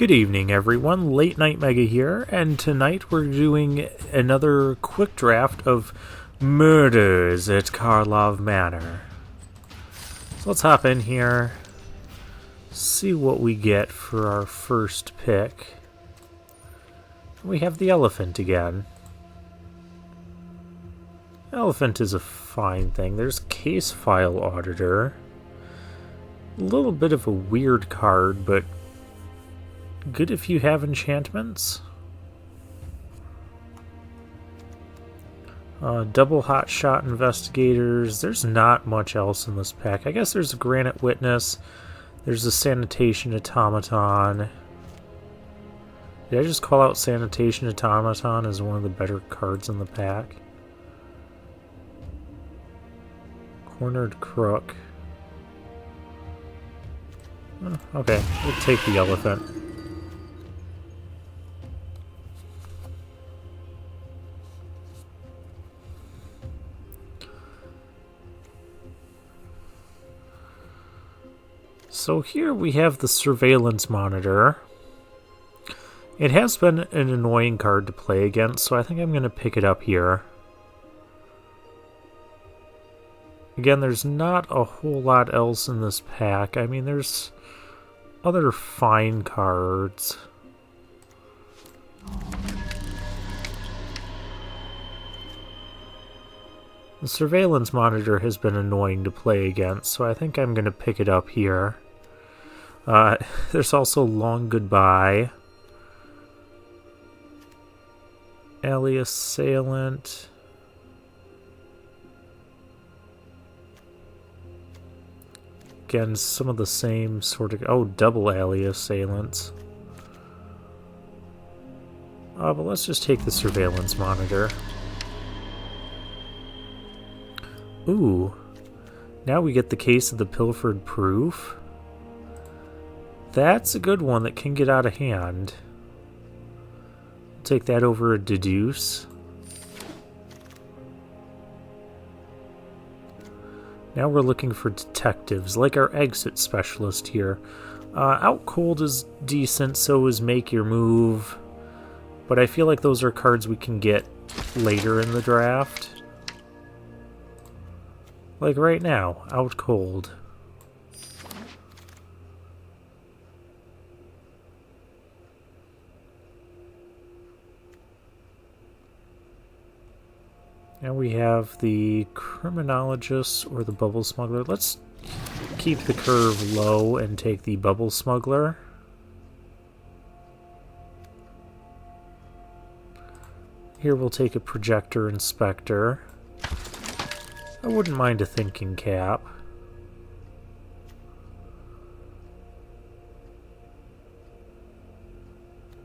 Good evening, everyone. Late Night Mega here, and tonight we're doing another quick draft of Murders at Karlov Manor. So let's hop in here, see what we get for our first pick. We have the elephant again. Elephant is a fine thing. There's Case File Auditor. A little bit of a weird card, but good if you have enchantments. Double Hot Shot Investigators. There's not much else in this pack. I guess there's a Granite Witness. There's a Sanitation Automaton. Did I just call out Sanitation Automaton as one of the better cards in the pack? Cornered Crook. Okay, we'll take the elephant. So here we have the Surveillance Monitor. It has been an annoying card to play against, so I think I'm going to pick it up here. Again, there's not a whole lot else in this pack. I mean, there's other fine cards. The Surveillance Monitor has been annoying to play against, so I think I'm going to pick it up here. There's also Long Goodbye. Alley Assailant. Again, some of the same sort of... Oh, double Alley Assailants. But let's just take the Surveillance Monitor. Ooh. Now we get the Case of the Pilfered Proof. That's a good one that can get out of hand. Take that over a Deduce. Now we're looking for detectives, like our exit specialist here. Out Cold is decent, so is Make Your Move. But I feel like those are cards we can get later in the draft. Like right now, Out Cold. Now we have the Criminologist or the Bubble Smuggler. Let's keep the curve low and take the Bubble Smuggler. Here we'll take a Projector Inspector. I wouldn't mind a Thinking Cap.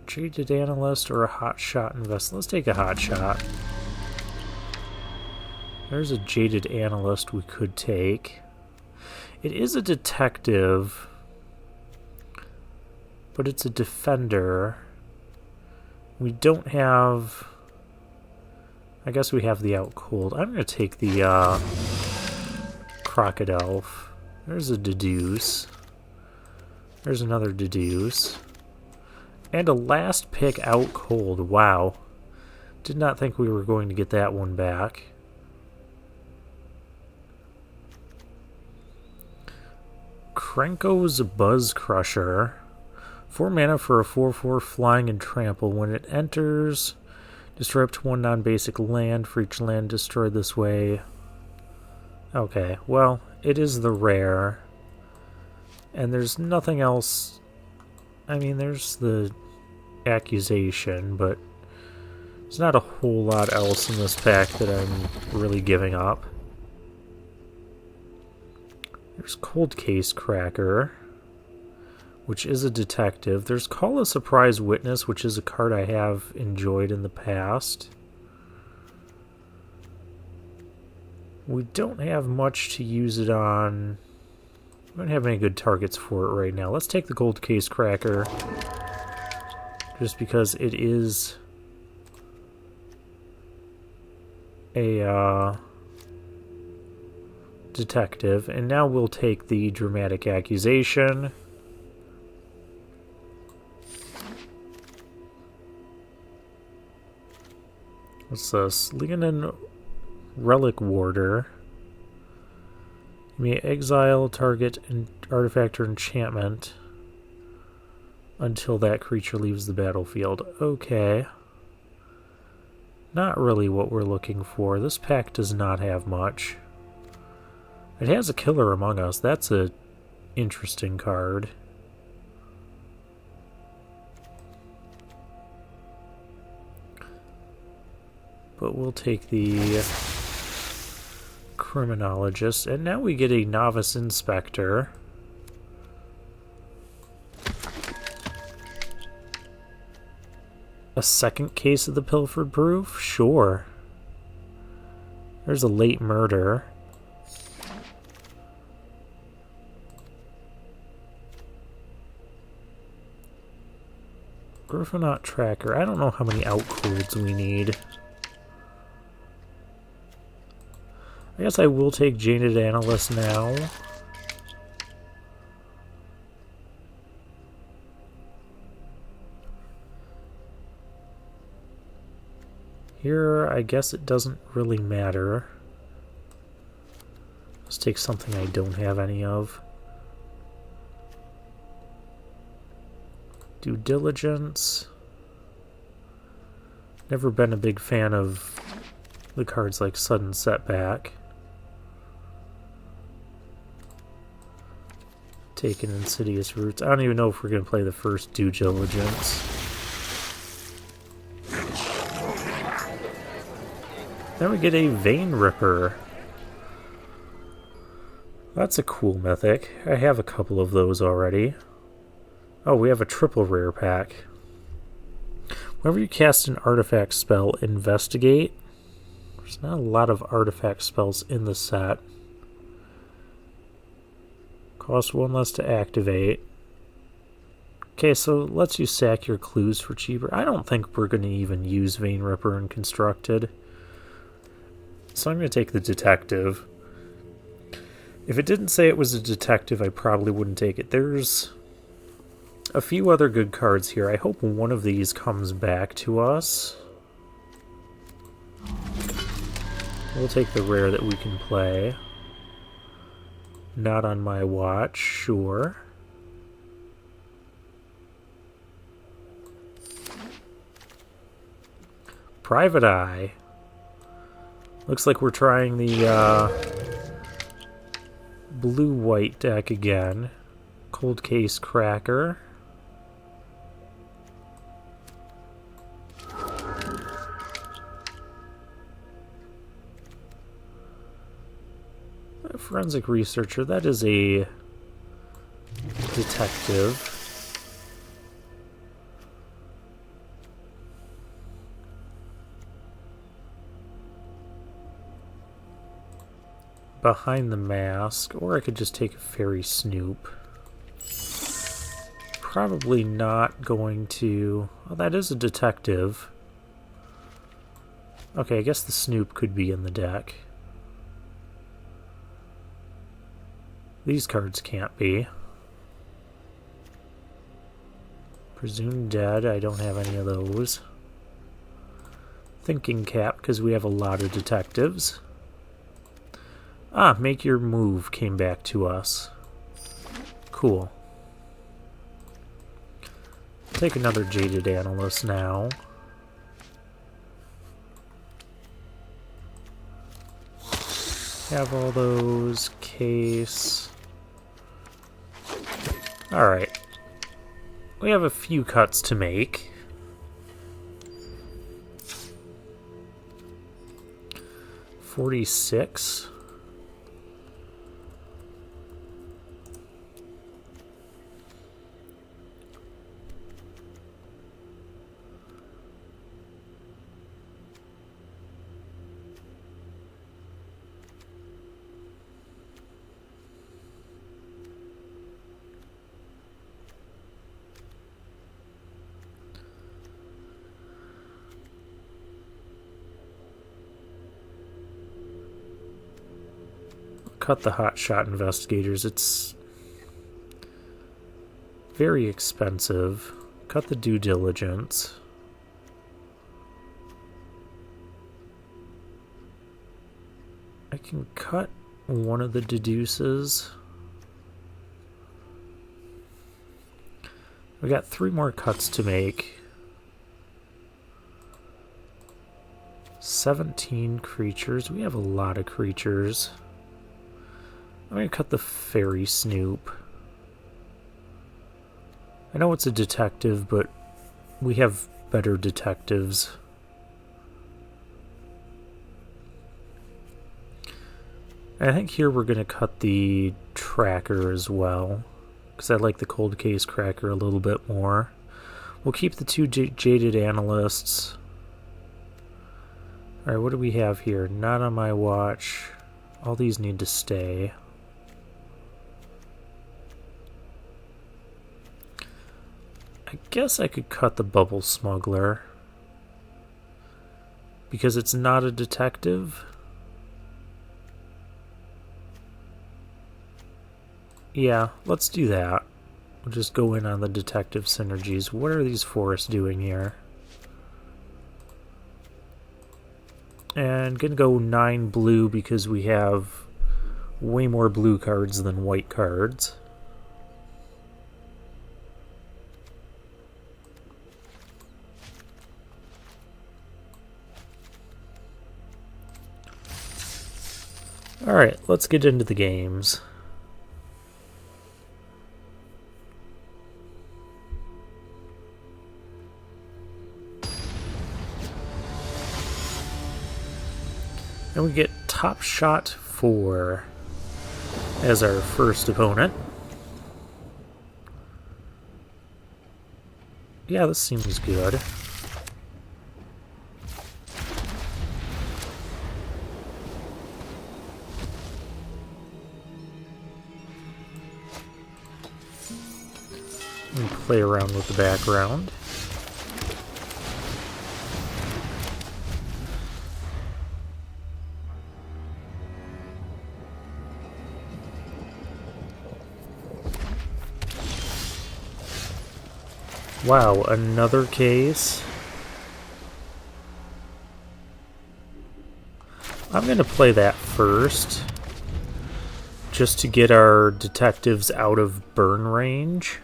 Jaded Analyst or a Hot Shot Investor. Let's take a Hot Shot. There's a Jaded Analyst we could take. It is a detective, but it's a defender. We don't have... I guess we have the Out Cold. I'm going to take the Crocodile. There's a Deduce. There's another Deduce. And a last pick Out Cold. Wow. Did not think we were going to get that one back. Krenko's Buzz Crusher. 4 mana for a 4/4 flying and trample. When it enters, destroy up to 1 non-basic land for each land destroyed this way. Okay, well, it is the rare. And there's nothing else. I mean, there's the Accusation, but there's not a whole lot else in this pack that I'm really giving up. There's Cold Case Cracker, which is a detective. There's Call a Surprise Witness, which is a card I have enjoyed in the past. We don't have much to use it on. We don't have any good targets for it right now. Let's take the Cold Case Cracker, just because it is a detective. And now we'll take the Dramatic Accusation. What's this? Leonin Relic Warder. You may exile target artifact or enchantment until that creature leaves the battlefield. Okay. Not really what we're looking for. This pack does not have much. It has a Killer Among Us. That's a interesting card. But we'll take the Criminologist. And now we get a Novice Inspector. A second case of the Pilfered Proof? Sure. There's a Late Murder. Griffonaut Tracker. I don't know how many outcooleds we need. I guess I will take Jaded Analyst now. Here, I guess it doesn't really matter. Let's take something I don't have any of. Due Diligence. Never been a big fan of the cards like Sudden Setback. Taking Insidious Roots. I don't even know if we're going to play the first Due Diligence. Then we get a Vein Ripper. That's a cool mythic. I have a couple of those already. Oh, we have a triple rare pack. Whenever you cast an artifact spell, investigate. There's not a lot of artifact spells in the set. Cost one less to activate. Okay, so it lets you sack your clues for cheaper. I don't think we're going to even use Vein Ripper in Constructed. So I'm going to take the Detective. If it didn't say it was a Detective, I probably wouldn't take it. There's a few other good cards here. I hope one of these comes back to us. We'll take the rare that we can play. Not on my watch, sure. Private Eye. Looks like we're trying the blue-white deck again. Cold Case Cracker. Forensic Researcher, that is a detective. Behind the Mask, or I could just take a Fairy Snoop. Probably not going to... Oh, that is a detective. Okay, I guess the Snoop could be in the deck. These cards can't be. Presumed Dead, I don't have any of those. Thinking Cap, because we have a lot of detectives. Ah, Make Your Move came back to us. Cool. Take another Jaded Analyst now. Have all those. Case. Alright. We have a few cuts to make. $46. Cut the Hotshot Investigators. It's very expensive. Cut the Due Diligence. can cut one of the deduces. We got 3 more cuts to make. 17 creatures. We have a lot of creatures. I'm going to cut the Fairy Snoop. I know it's a detective, but we have better detectives. I think here we're going to cut the Tracker as well, because I like the Cold Case Cracker a little bit more. We'll keep the 2 Jaded Analysts. Alright, what do we have here? Not on my watch. All these need to stay. I guess I could cut the Bubble Smuggler, because it's not a detective. Yeah, let's do that. We'll just go in on the detective synergies. What are these forests doing here? And gonna go 9 blue because we have way more blue cards than white cards. Alright, let's get into the games. And we get Top Shot 4 as our first opponent. Yeah, this seems good. Let me play around with the background. Wow, another case. I'm going to play that first, just to get our detectives out of burn range.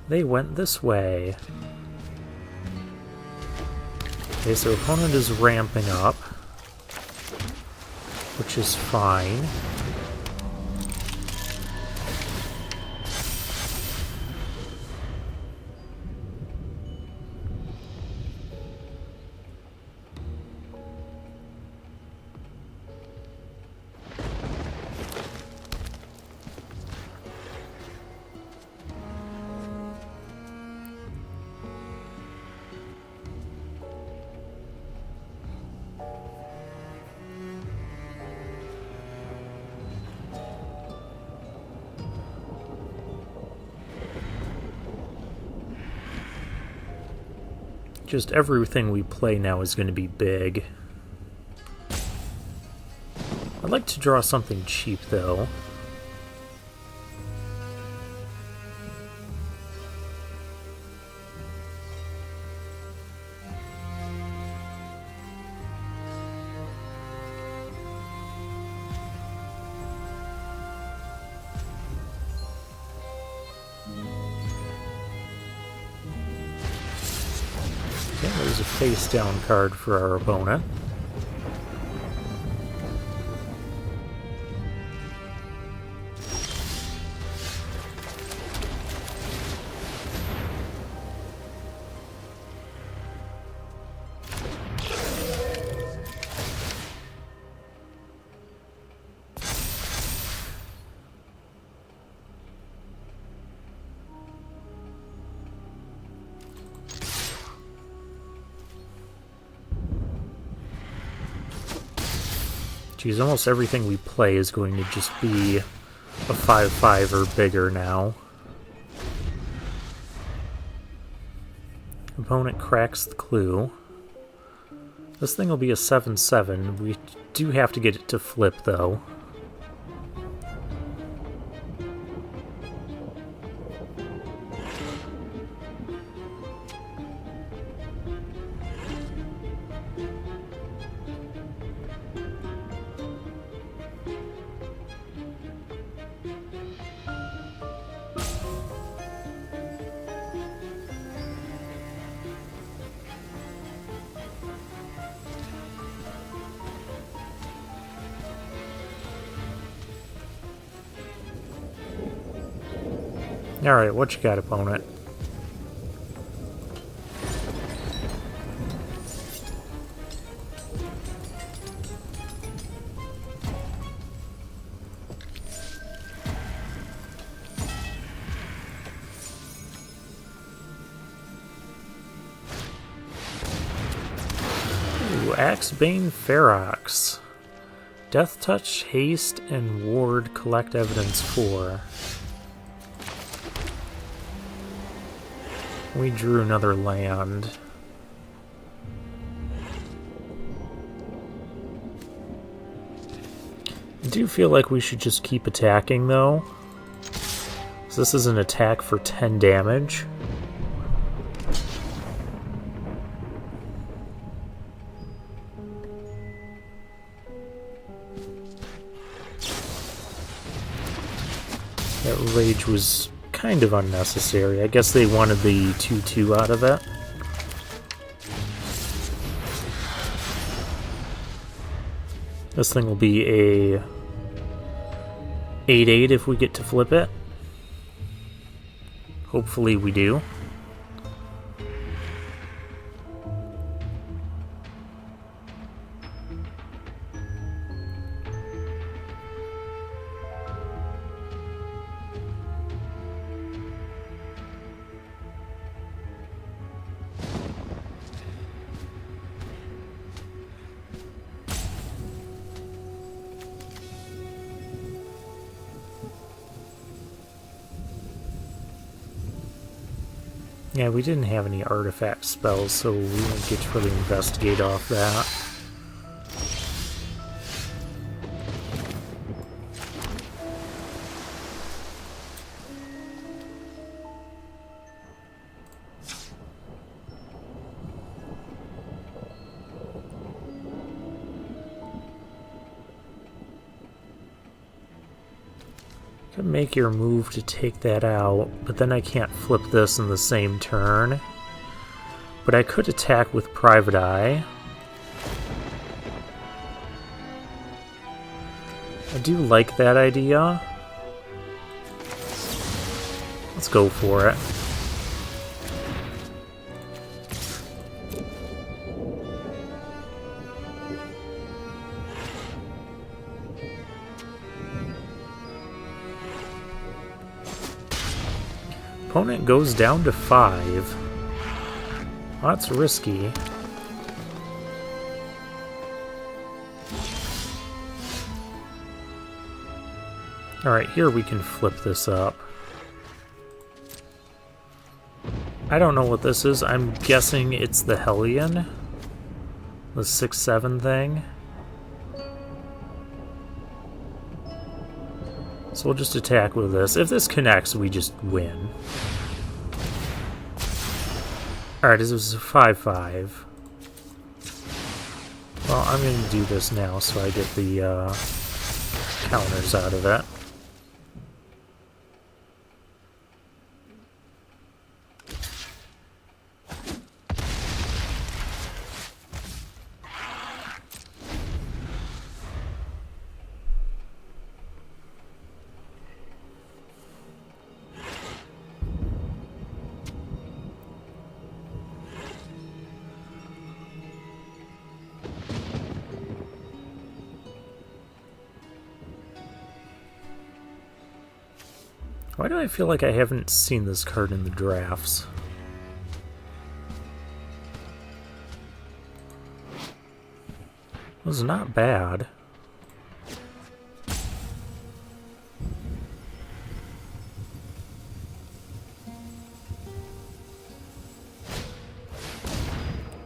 They went this way. Okay, so opponent is ramping up, which is fine. Just everything we play now is going to be big. I'd like to draw something cheap, though. Okay, there's a face-down card for our opponent. Geez, almost everything we play is going to just be a 5/5 or bigger now. Opponent cracks the clue. This thing will be a 7/7. We do have to get it to flip, though. Alright, what you got, opponent? Ooh, Axebane Ferox. Death Touch, Haste, and Ward collect evidence 4. We drew another land. I do feel like we should just keep attacking, though. So this is an attack for 10 damage. That rage was kind of unnecessary. I guess they wanted the 2/2 out of it. This thing will be a 8/8 if we get to flip it. Hopefully we do. Yeah, we didn't have any artifact spells, so we didn't get to really investigate off that. Could make your move to take that out, but then I can't flip this in the same turn. But I could attack with Private Eye. I do like that idea. Let's go for it. Opponent goes down to 5. Well, that's risky. Alright, here we can flip this up. I don't know what this is. I'm guessing it's the Hellion. The 6/7 thing. So we'll just attack with this. If this connects, we just win. Alright, this is a 5/5. Well, I'm going to do this now so I get the counters out of it. Why do I feel like I haven't seen this card in the drafts? It was not bad.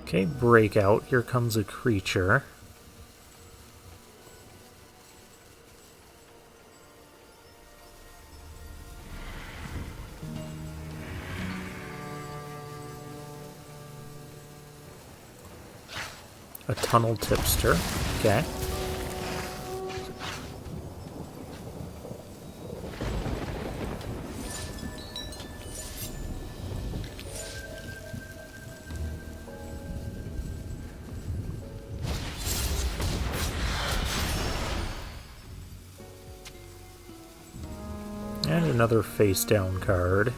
Okay, breakout. Here comes a creature. A tunnel tipster. Okay. And another face down card.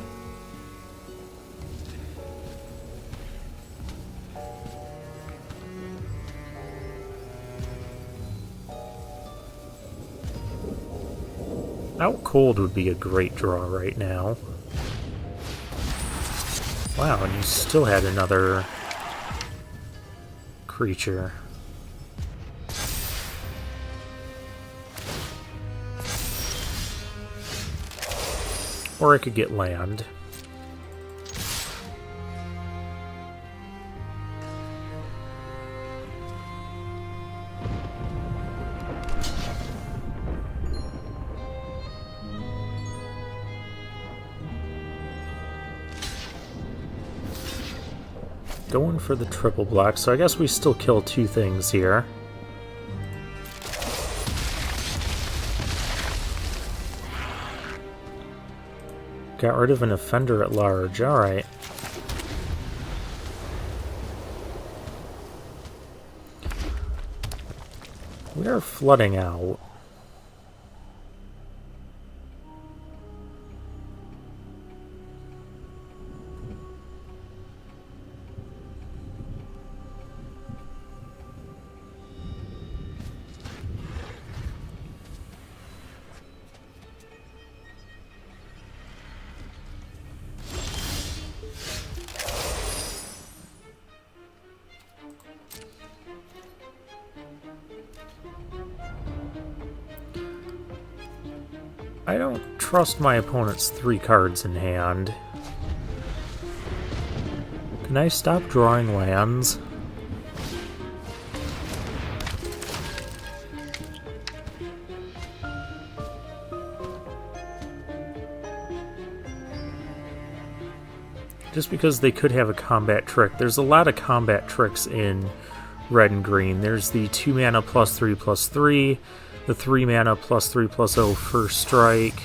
Out Cold would be a great draw right now. Wow, and you still had another creature. Or I could get land. Going for the triple block, so I guess we still kill two things here. Got rid of an offender at large, alright. We are flooding out. I don't trust my opponent's 3 cards in hand. Can I stop drawing lands? Just because they could have a combat trick. There's a lot of combat tricks in red and green. There's the 2 mana +3/+3, the 3 mana +3/+0 first strike.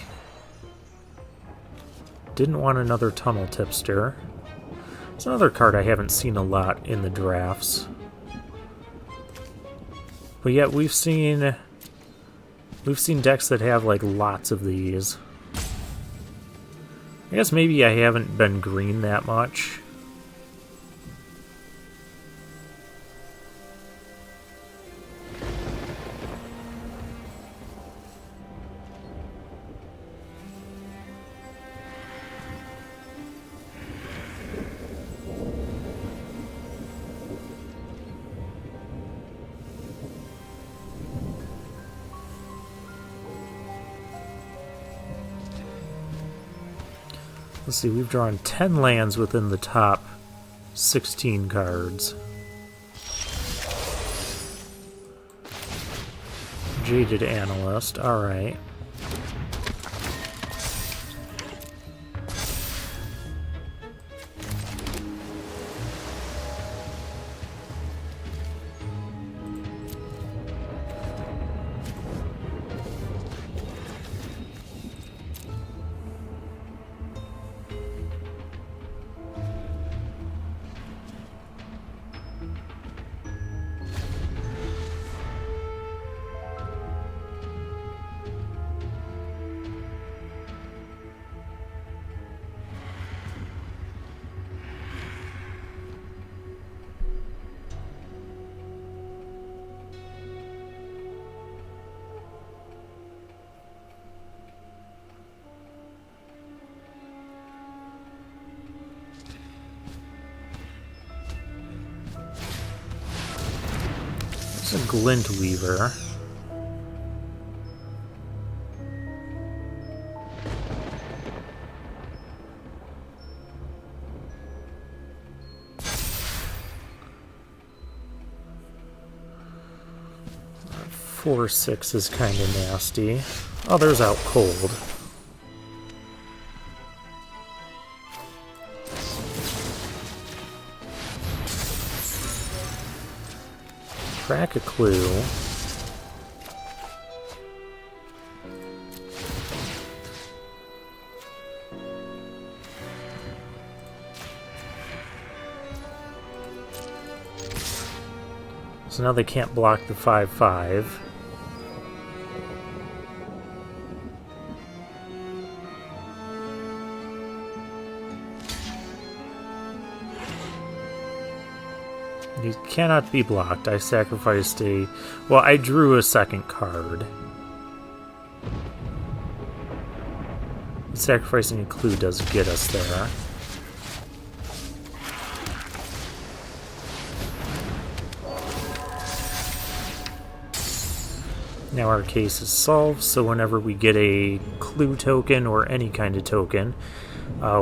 Didn't want another Tunnel Tipster. It's another card I haven't seen a lot in the drafts. But yet we've seen decks that have like lots of these. I guess maybe I haven't been green that much. Let's see, we've drawn 10 lands within the top 16 cards. Jaded Analyst, alright. It's a Glint Weaver. Four 6 is kind of nasty. Oh, there's Out Cold. Crack a Clue. So now they can't block the 5/5. You cannot be blocked. I sacrificed a... Well, I drew a second card. Sacrificing a clue does get us there. Now our case is solved, so whenever we get a clue token or any kind of token,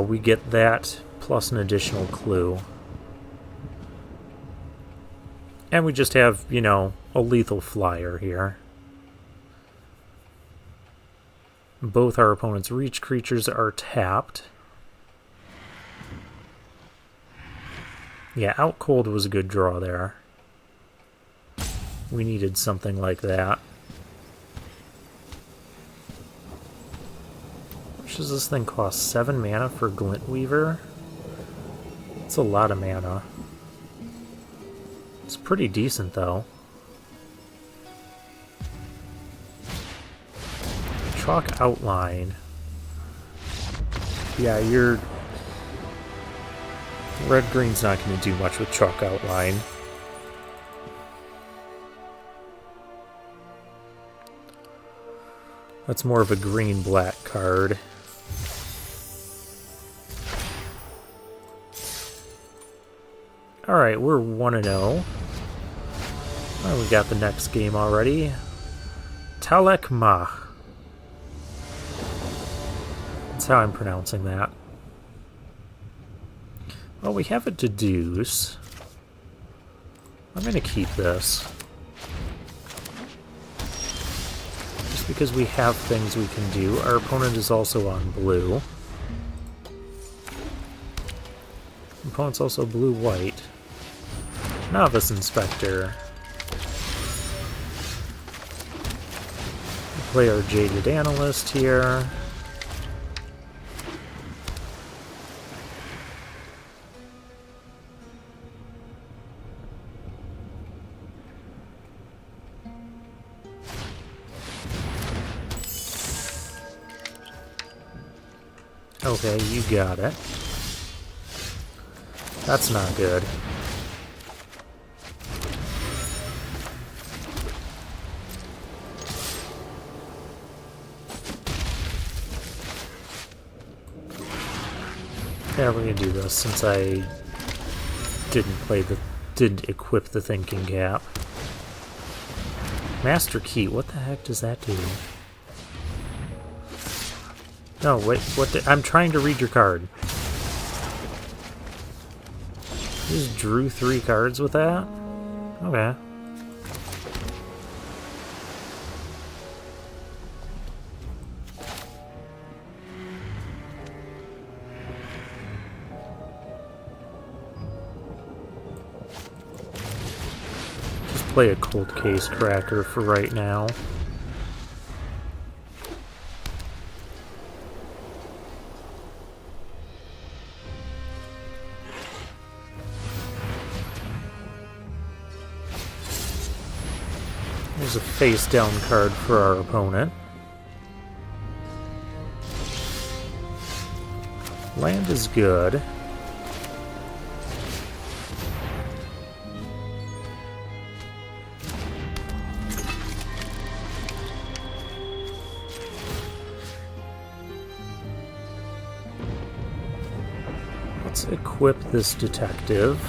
we get that plus an additional clue. And we just have, you know, a lethal flyer here. Both our opponent's reach creatures are tapped. Yeah, Out Cold was a good draw there. We needed something like that. How much does this thing cost? 7 mana for Glintweaver? That's a lot of mana. It's pretty decent, though. Chalk Outline. Yeah, your red-green's not going to do much with Chalk Outline. That's more of a green-black card. Alright, we're 1-0. Oh, we got the next game already. Talek Mah. That's how I'm pronouncing that. Well, we have a deduce. I'm going to keep this. Just because we have things we can do. Our opponent is also on blue. Opponent's also blue-white. Novice Inspector. We play our Jaded Analyst here. Okay, you got it. That's not good. Yeah, we're gonna do this since I didn't equip the thinking cap. Master Key, what the heck does that do? No, wait, I'm trying to read your card. You just drew 3 cards with that? Okay. Just play a Cold Case Cracker for right now. There's a face-down card for our opponent. Land is good. Let's equip this detective.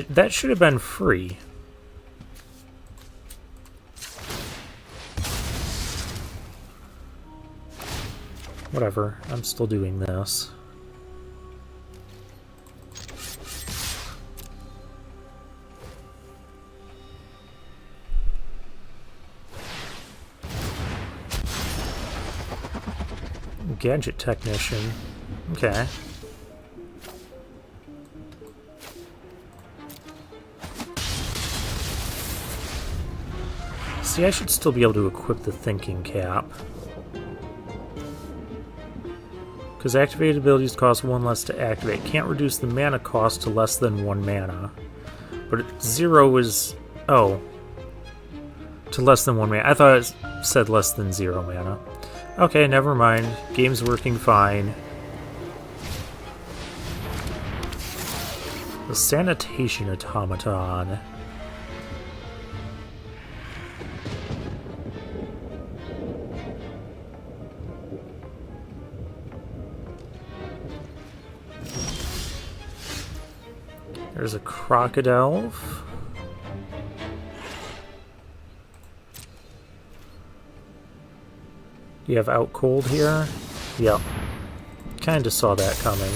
That should have been free. Whatever, I'm still doing this. Gadget Technician. Okay. See, I should still be able to equip the Thinking Cap. Because activated abilities cost 1 less to activate. Can't reduce the mana cost to less than 1 mana. But 0 is... Oh. To less than 1 mana. I thought it said less than 0 mana. Okay, never mind. Game's working fine. The sanitation automaton. There's a crocodile. You have out cold here? Yep. Kinda saw that coming.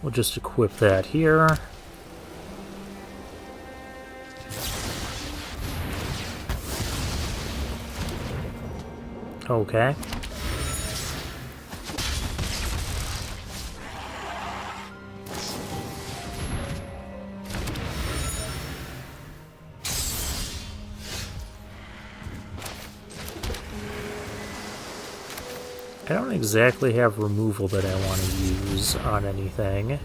We'll just equip that here. Okay. I don't exactly have removal that I want to use on anything.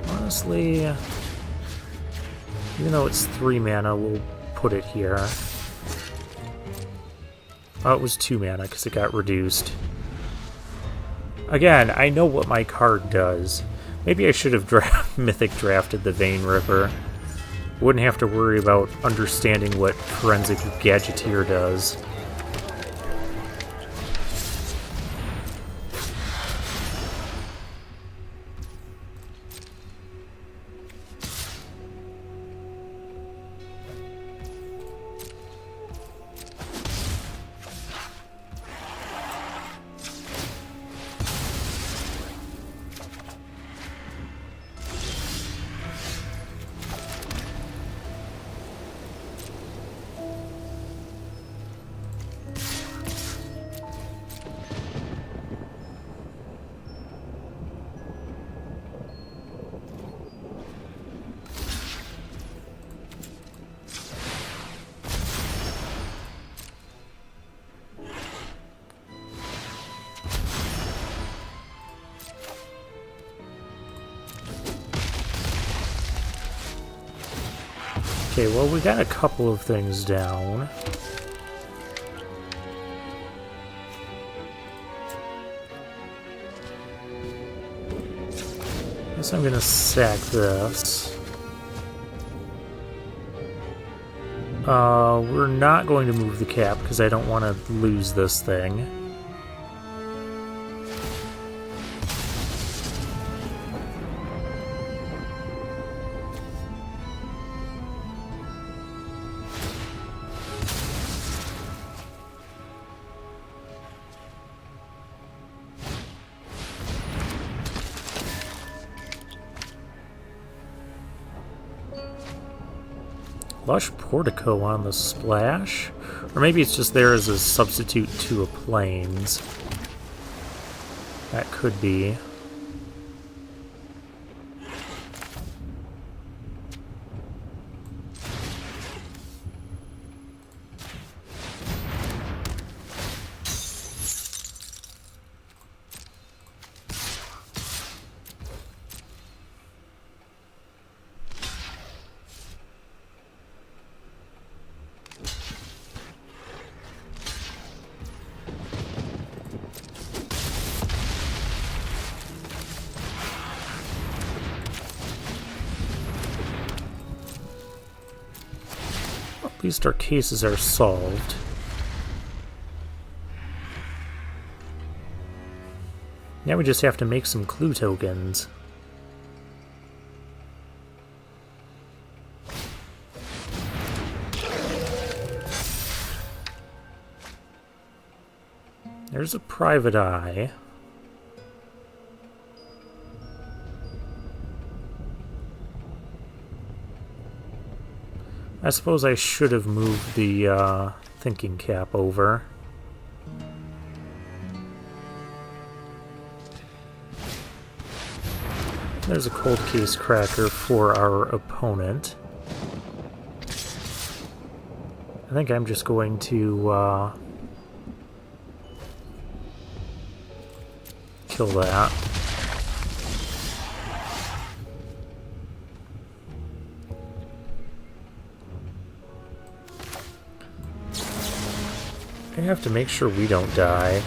Honestly, even though it's 3 mana, we'll put it here. Oh, it was 2 mana because it got reduced. Again, I know what my card does. Maybe I should have Mythic drafted the Vein Ripper. Wouldn't have to worry about understanding what Forensic Gadgeteer does. Okay, well, we got a couple of things down. Guess I'm gonna sack this. We're not going to move the cap because I don't want to lose this thing. Lush Portico on the splash? Or maybe it's just there as a substitute to a plains. That could be. At least our cases are solved. Now we just have to make some clue tokens. There's a private eye. I suppose I should have moved the thinking cap over. There's a cold case cracker for our opponent. I think I'm just going to kill that. I have to make sure we don't die.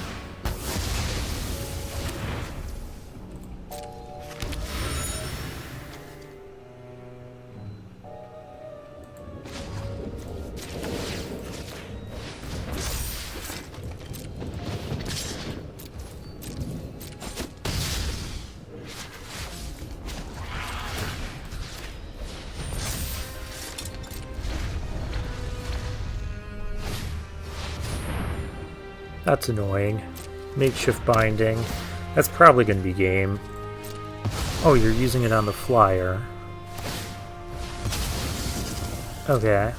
That's annoying. Makeshift binding. That's probably going to be game. Oh, you're using it on the flyer. Okay.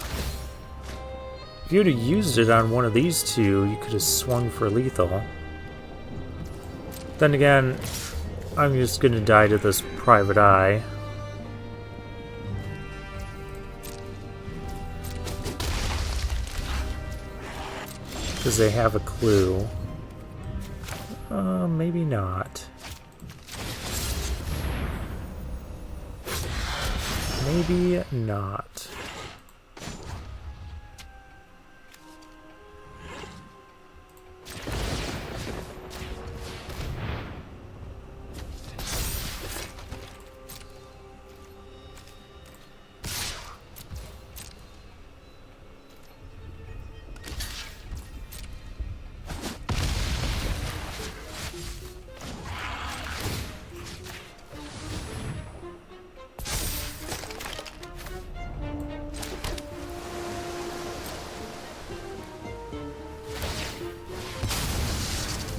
If you'd have used it on one of these two, you could have swung for lethal. Then again, I'm just going to die to this private eye. Because they have a clue. Maybe not. Maybe not.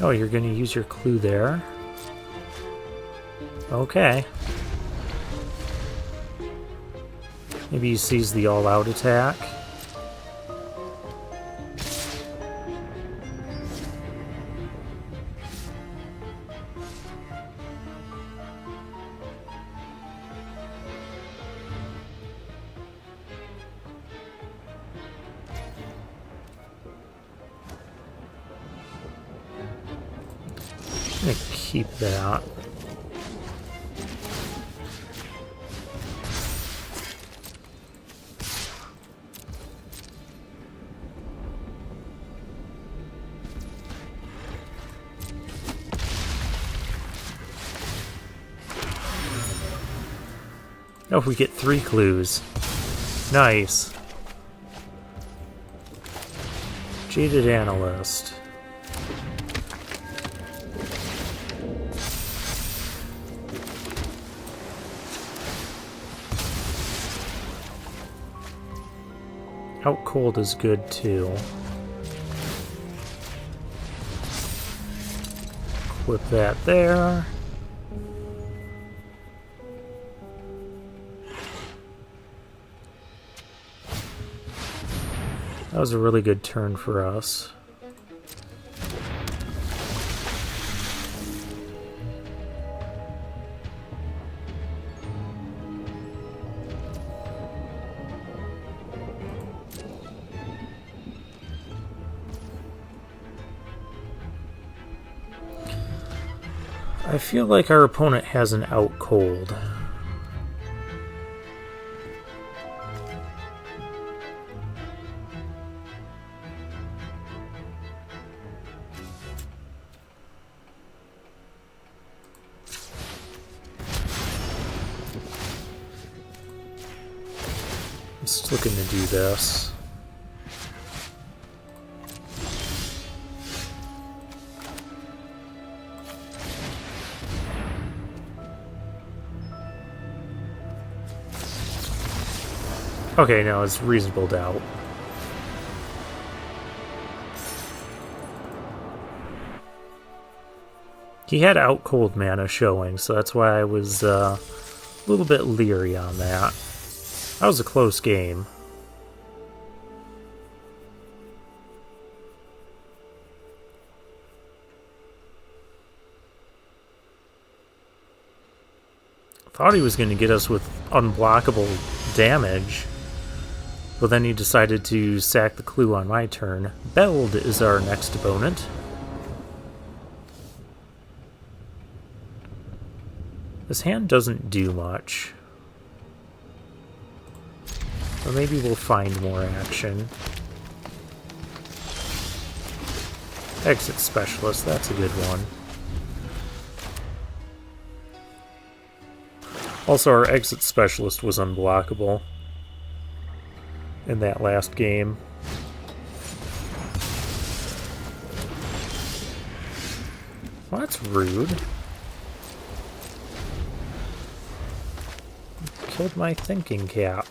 Oh, you're going to use your clue there? Okay. Maybe he sees the all-out attack. I'm gonna keep that. Oh, we get 3 clues. Nice. Jaded Analyst. Out cold is good too. Equip that there. That was a really good turn for us. I feel like our opponent has an out cold. Just looking to do this. Okay, no, it's reasonable doubt. He had out cold mana showing, so that's why I was a little bit leery on that. That was a close game. Thought he was going to get us with unblockable damage. But then he decided to sack the clue on my turn. Beld is our next opponent. This hand doesn't do much. Or maybe we'll find more action. Exit Specialist, that's a good one. Also, our Exit Specialist was unblockable in that last game. Well, that's rude. Killed my thinking cap.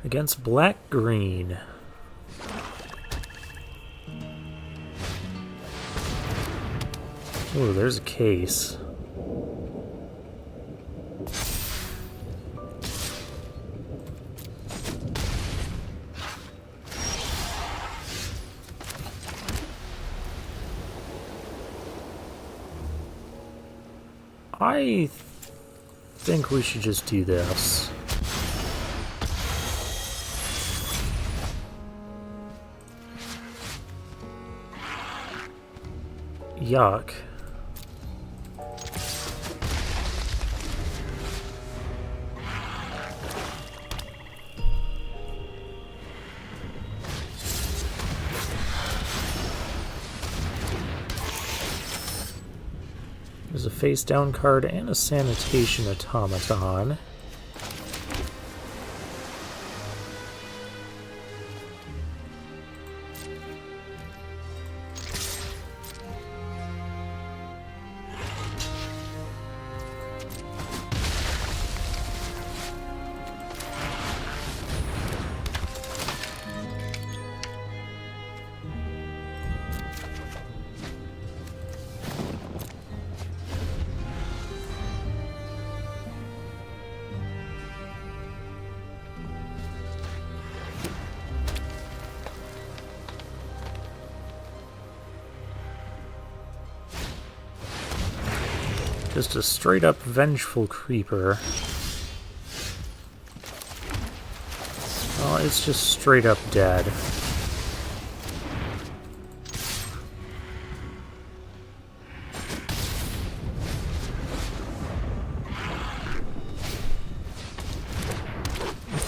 Against black-green. Ooh, there's a case. I think we should just do this. Yuck. There's a face-down card and a sanitation automaton. Just a straight-up vengeful creeper. Oh, it's just straight-up dead.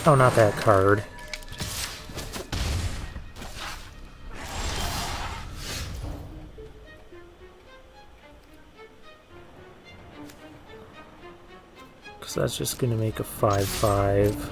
Oh, not that card. So that's just going to make a 5/5.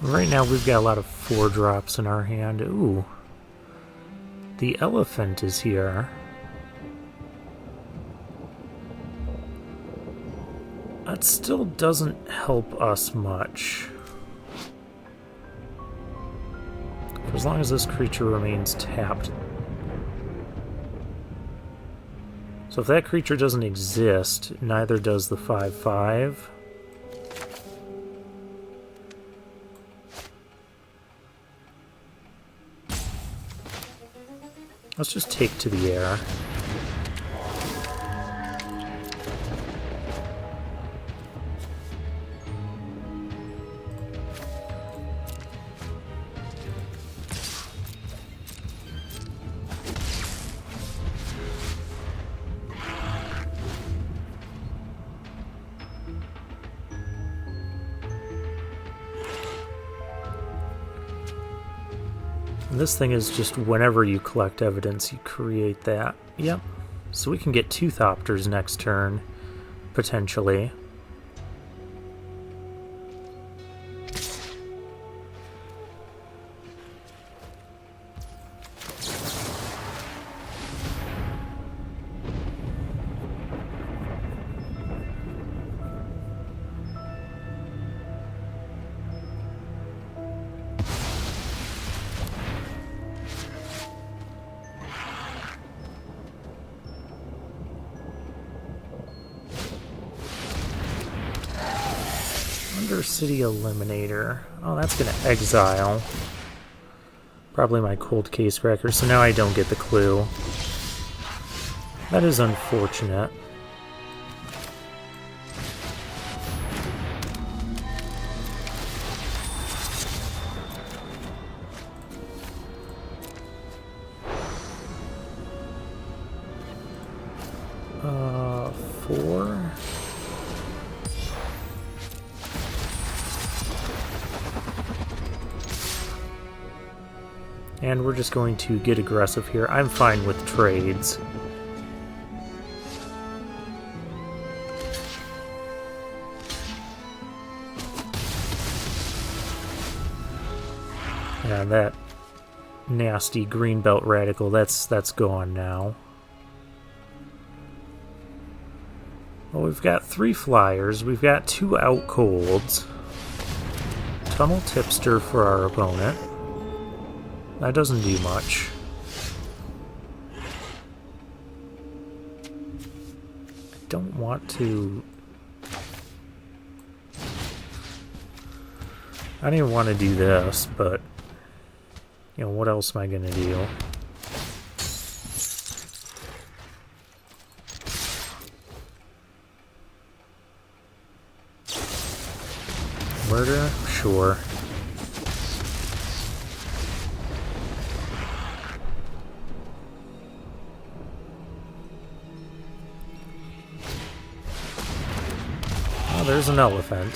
Right now we've got a lot of 4-drops in our hand. Ooh. The elephant is here. That still doesn't help us much. For as long as this creature remains tapped. So if that creature doesn't exist, neither does the 5/5. Let's just take to the air. And this thing is just whenever you collect evidence, you create that. Yep. So we can get 2 Thopters next turn, potentially. City Eliminator. Oh, that's gonna exile. Probably my Cold Case Cracker, so now I don't get the clue. That is unfortunate. Four. And we're just going to get aggressive here. I'm fine with trades. Yeah, that nasty Greenbelt Radical, that's gone now. Well, we've got 3 flyers. We've got 2 out colds. Tunnel Tipster for our opponent. That doesn't do much. I don't want to... I don't even want to do this, but... You know, what else am I gonna do? Murder? Sure. Oh, there's an elephant.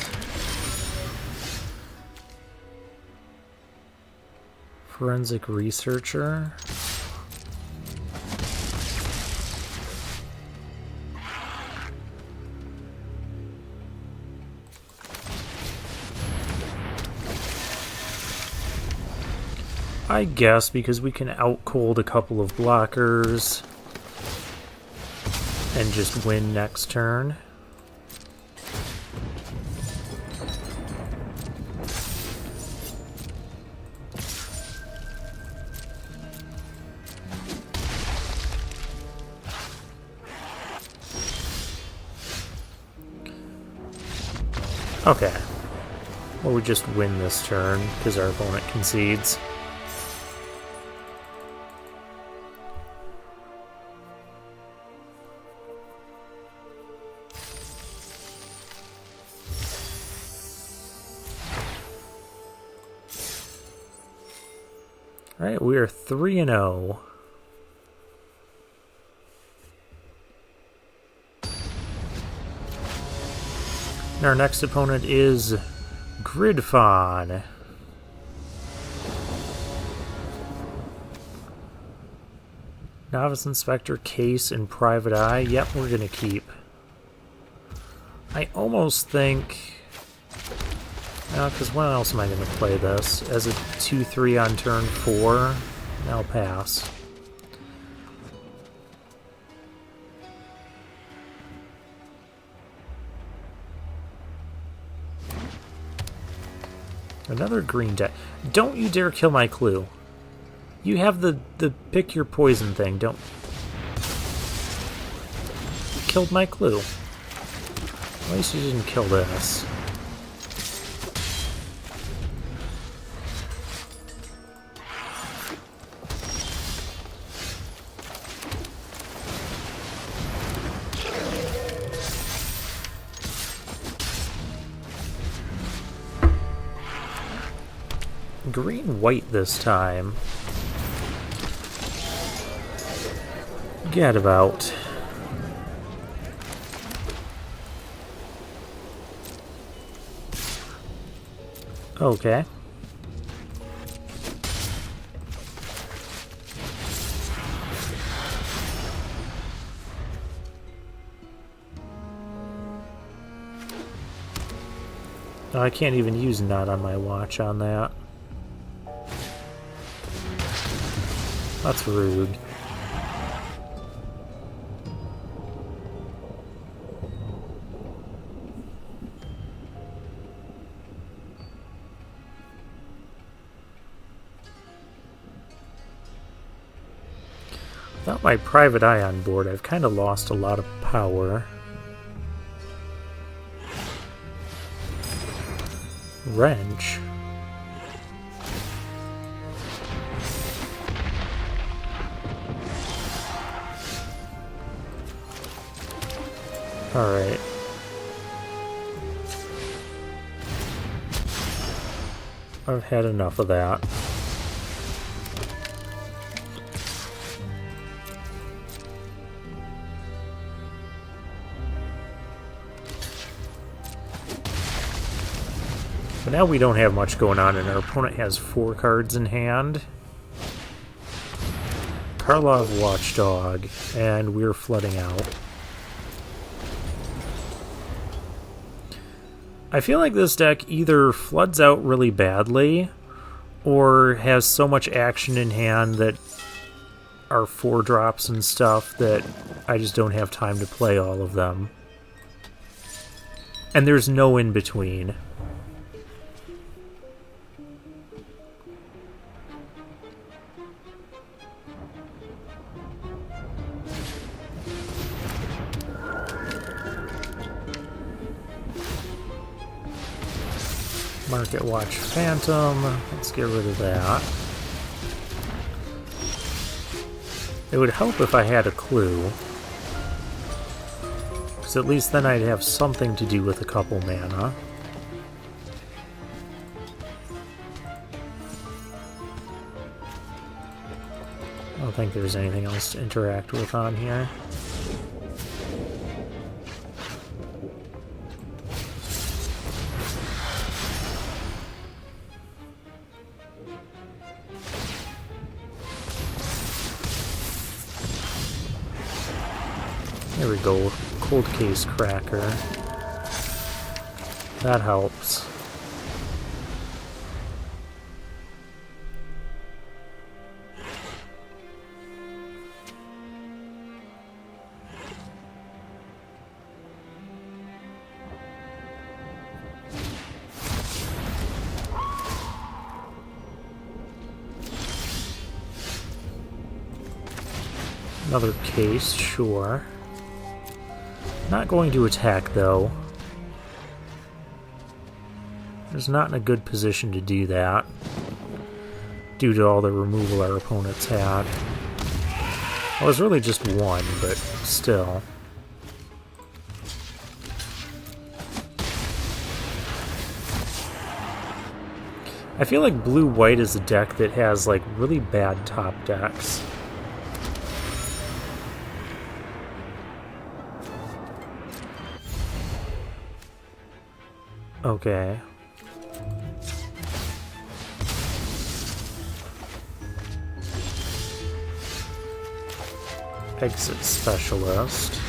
Forensic researcher. I guess because we can out-cold a couple of blockers and just win next turn. Okay. Or we just win this turn because our opponent concedes. Alright, we are 3-0. And our next opponent is Gridfon. Novice Inspector, Case, and Private Eye. Yep, we're gonna keep. I almost think... because when else am I going to play this? As a 2-3 on turn 4? I'll pass. Another green deck. Don't you dare kill my clue. You have the pick your poison thing. Don't... You killed my clue. At least you didn't kill this. Green-white this time. Gadabout. Okay. Oh, I can't even use not on my watch on that. That's rude. Without my private eye on board, I've kind of lost a lot of power. Wrench? Alright. I've had enough of that. But now we don't have much going on, and our opponent has 4 cards in hand. Karlov Watchdog, and we're flooding out. I feel like this deck either floods out really badly, or has so much action in hand that are 4-drops and stuff that I just don't have time to play all of them. And there's no in between. Market Watch Phantom. Let's get rid of that. It would help if I had a clue, because at least then I'd have something to do with a couple mana. I don't think there's anything else to interact with on here. There we go, Cold Case Cracker. That helps. Another case, sure. Not going to attack, though. It's not in a good position to do that, due to all the removal our opponents had. Well, it was really just one, but still. I feel like blue-white is a deck that has, like, really bad top decks. Okay. Exit Specialist.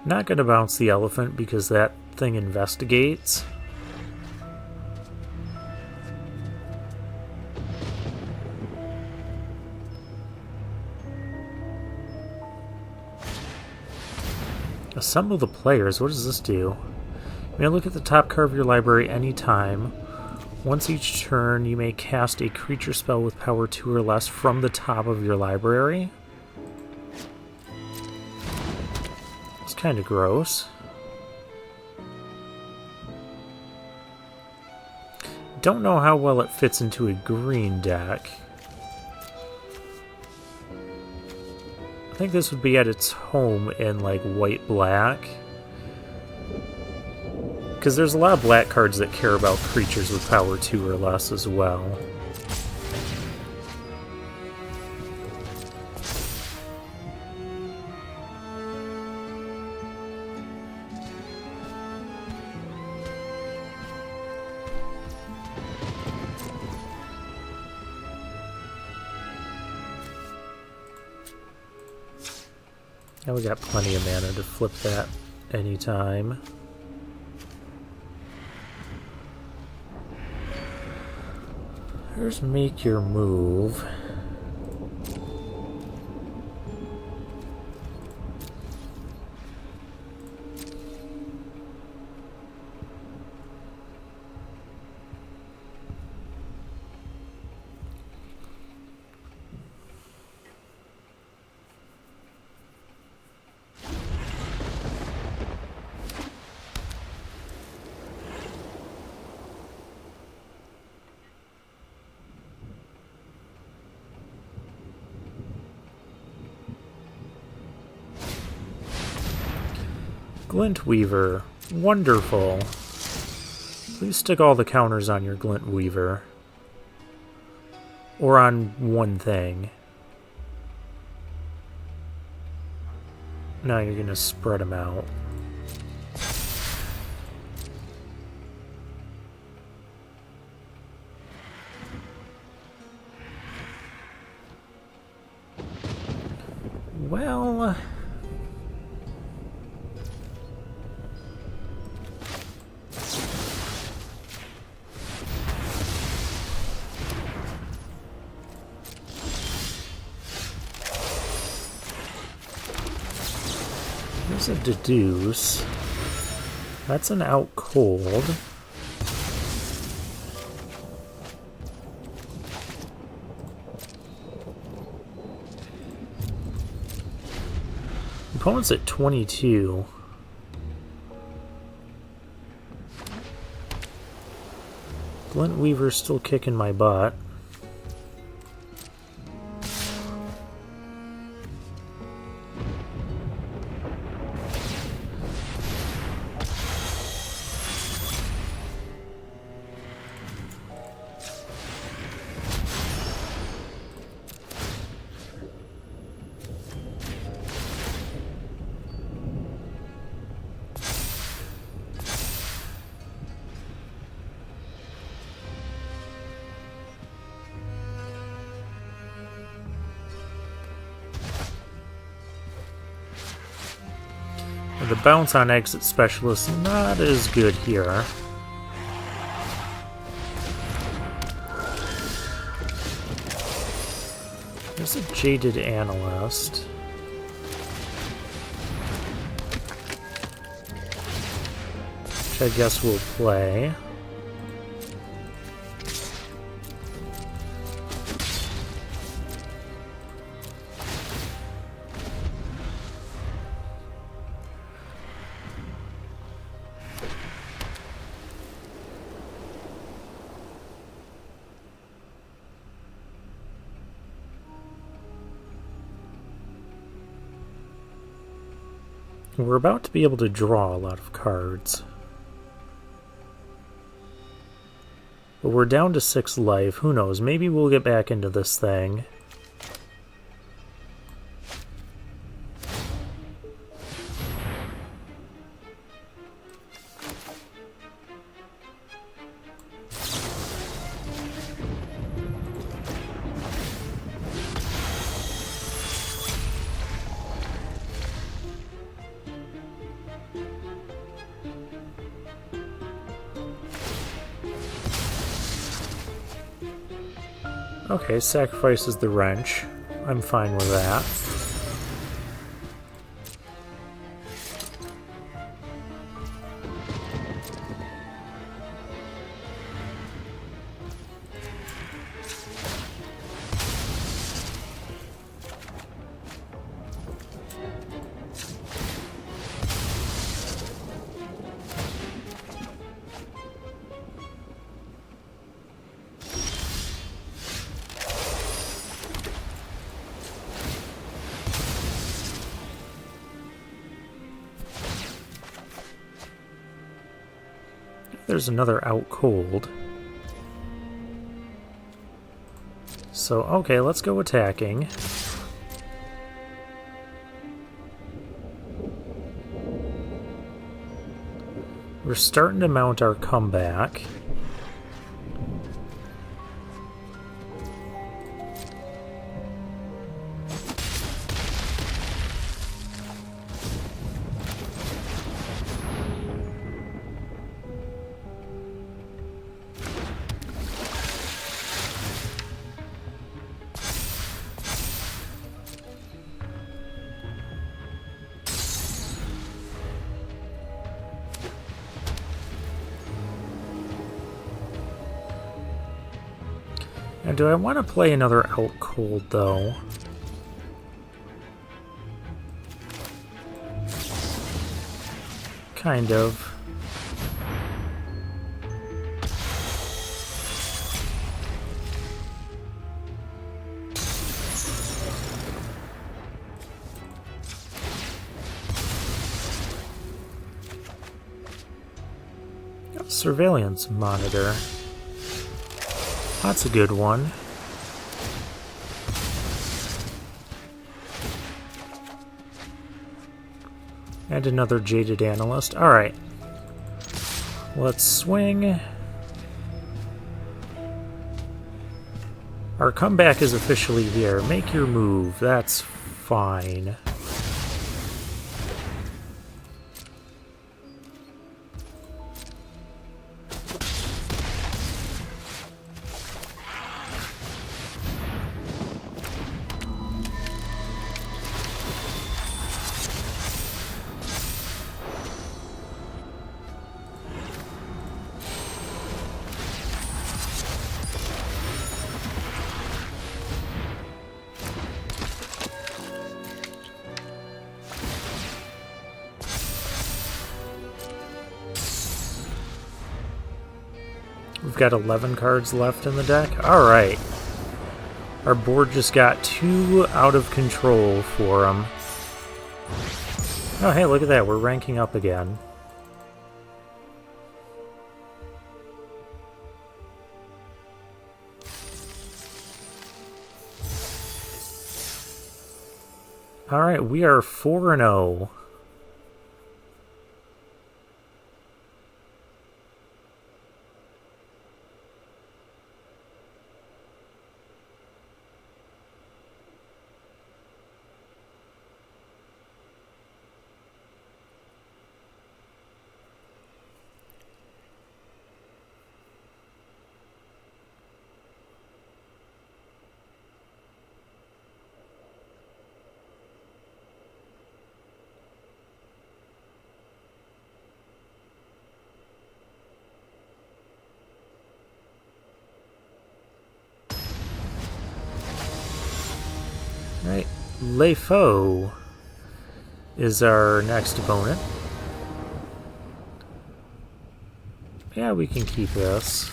Not going to bounce the elephant because that thing investigates. Assemble the players. What does this do? You may look at the top card of your library anytime. Once each turn, you may cast a creature spell with power 2 or less from the top of your library. It's kind of gross. Don't know how well it fits into a green deck. I think this would be at its home in, like, white-black. Because there's a lot of black cards that care about creatures with power 2 or less as well. Now we got plenty of mana to flip that anytime. Here's make your move. Glint Weaver. Wonderful. Please stick all the counters on your Glint Weaver. Or on one thing. Now you're going to spread them out. Well... There's a deduce. That's an out cold. Opponent's at 22. Glint Weaver's still kicking my butt. The bounce on exit specialist not as good here. There's a jaded analyst. Which I guess we'll play. We're about to be able to draw a lot of cards. But we're down to 6 life. Who knows? Maybe we'll get back into this thing. Okay, sacrifices the wrench. I'm fine with that. There's another out cold. So, okay, let's go attacking. We're starting to mount our comeback. Now, do I want to play another Out Cold, though? Kind of. Surveillance monitor. That's a good one. And another jaded analyst. Alright. Let's swing. Our comeback is officially here. Make your move. That's fine. We've got 11 cards left in the deck. Alright. Our board just got too out of control for him. Oh, hey, look at that. We're ranking up again. Alright, we are 4-0. Right, LeFou is our next opponent. Yeah, we can keep this.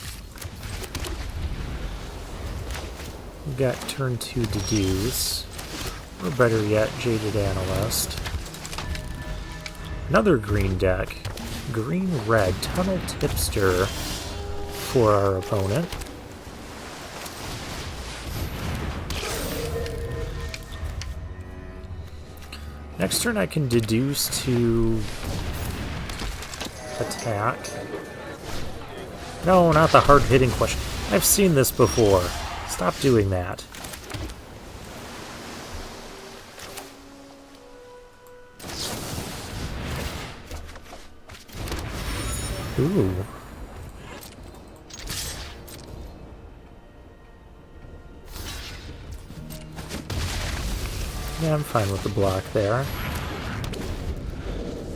We've got turn 2 Deduce. Or better yet, Jaded Analyst. Another green deck. Green-red, Tunnel Tipster for our opponent. Next turn I can deduce to attack. No, not the hard-hitting question. I've seen this before. Stop doing that. Ooh. Yeah, I'm fine with the block there.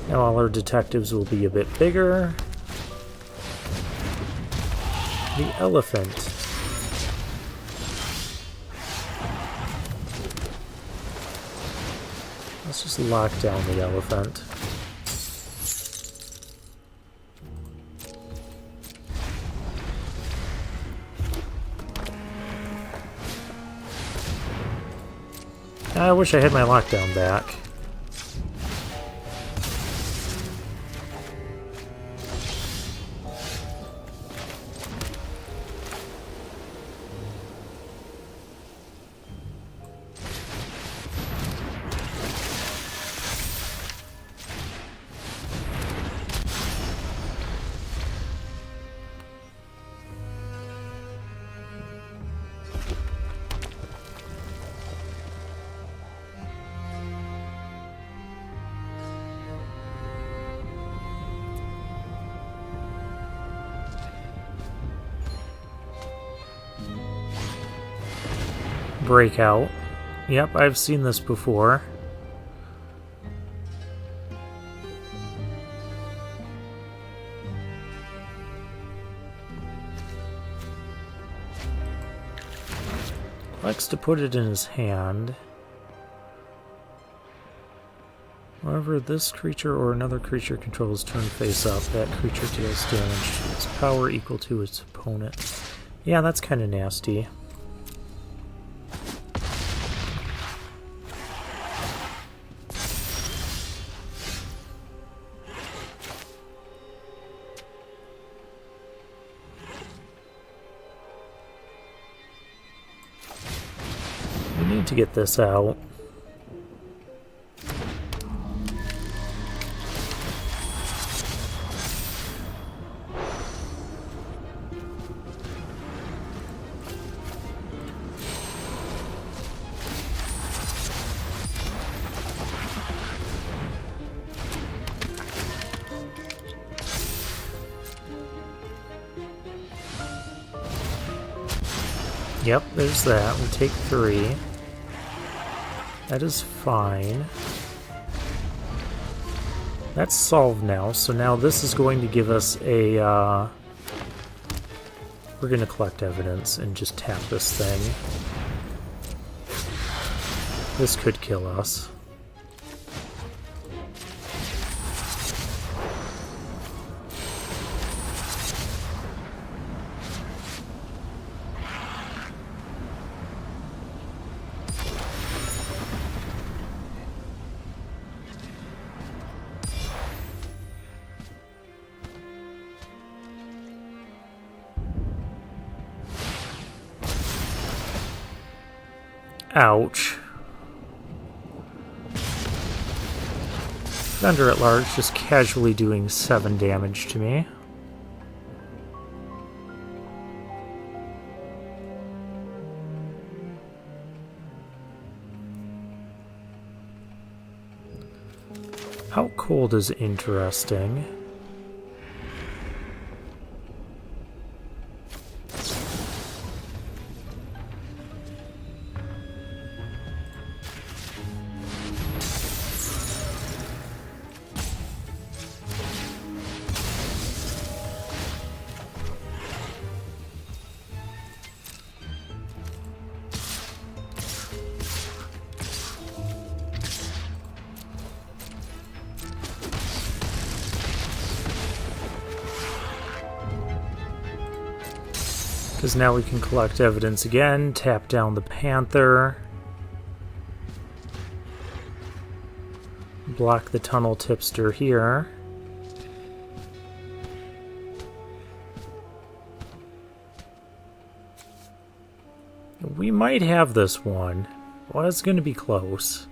Now all our detectives will be a bit bigger. The elephant. Let's just lock down the elephant. I wish I had my lockdown back. Breakout. Yep, I've seen this before. Likes to put it in his hand. However, this creature or another creature controls turn face up. That creature deals damage to its power equal to its opponent. Yeah, that's kind of nasty. We need to get this out. Yep, there's that. We take 3. That is fine. That's solved now, so now this is going to give us a, we're going to collect evidence and just tap this thing. This could kill us. Ouch. Thunder at large just casually doing 7 damage to me. Out cold is interesting. Because now we can collect evidence again, tap down the Panther, block the Tunnel Tipster here. We might have this one. Well, it's going to be close.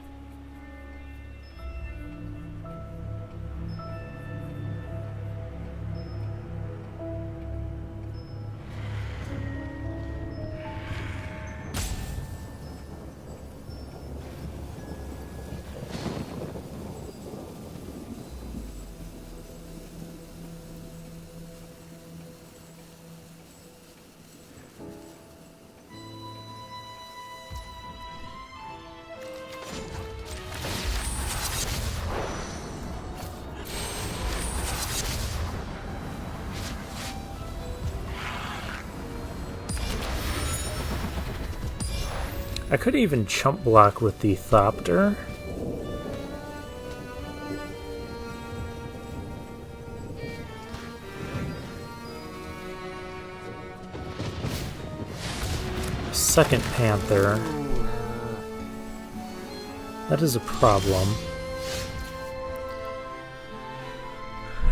I could even chump block with the Thopter. Second Panther. That is a problem.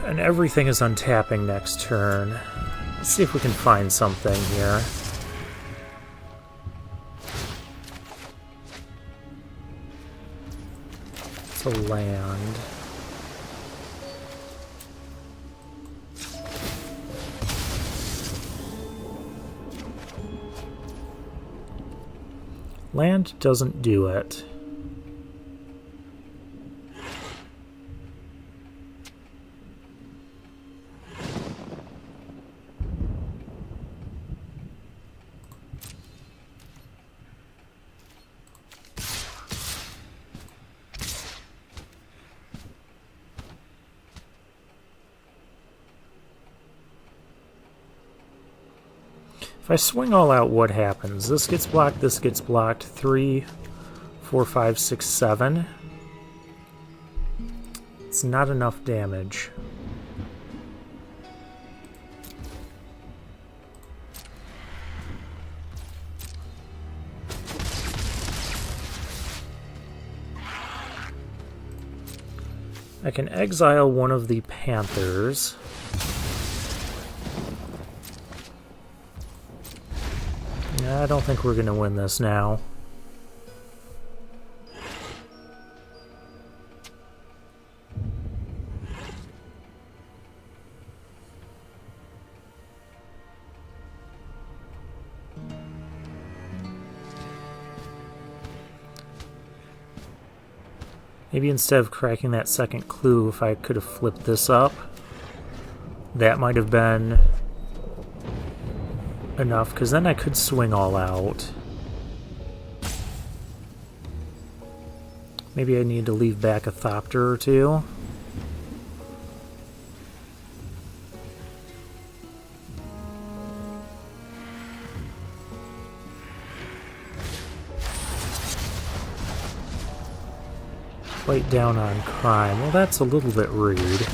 And everything is untapping next turn. Let's see if we can find something here. It's a land. Land doesn't do it. If I swing all out, what happens? This gets blocked, this gets blocked. 3, 4, 5, 6, 7. It's not enough damage. I can exile one of the Panthers. Yeah, I don't think we're going to win this now. Maybe instead of cracking that second clue, if I could have flipped this up, that might have been enough, because then I could swing all out. Maybe I need to leave back a Thopter or two. Fight down on crime. Well, that's a little bit rude.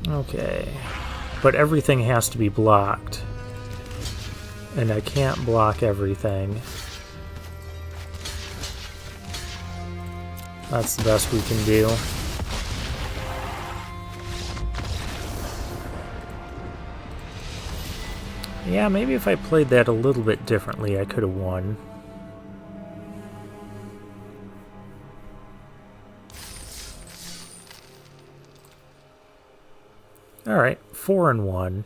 Okay. But everything has to be blocked. And I can't block everything. That's the best we can do. Yeah, maybe if I played that a little bit differently, I could have won. Alright, 4-1.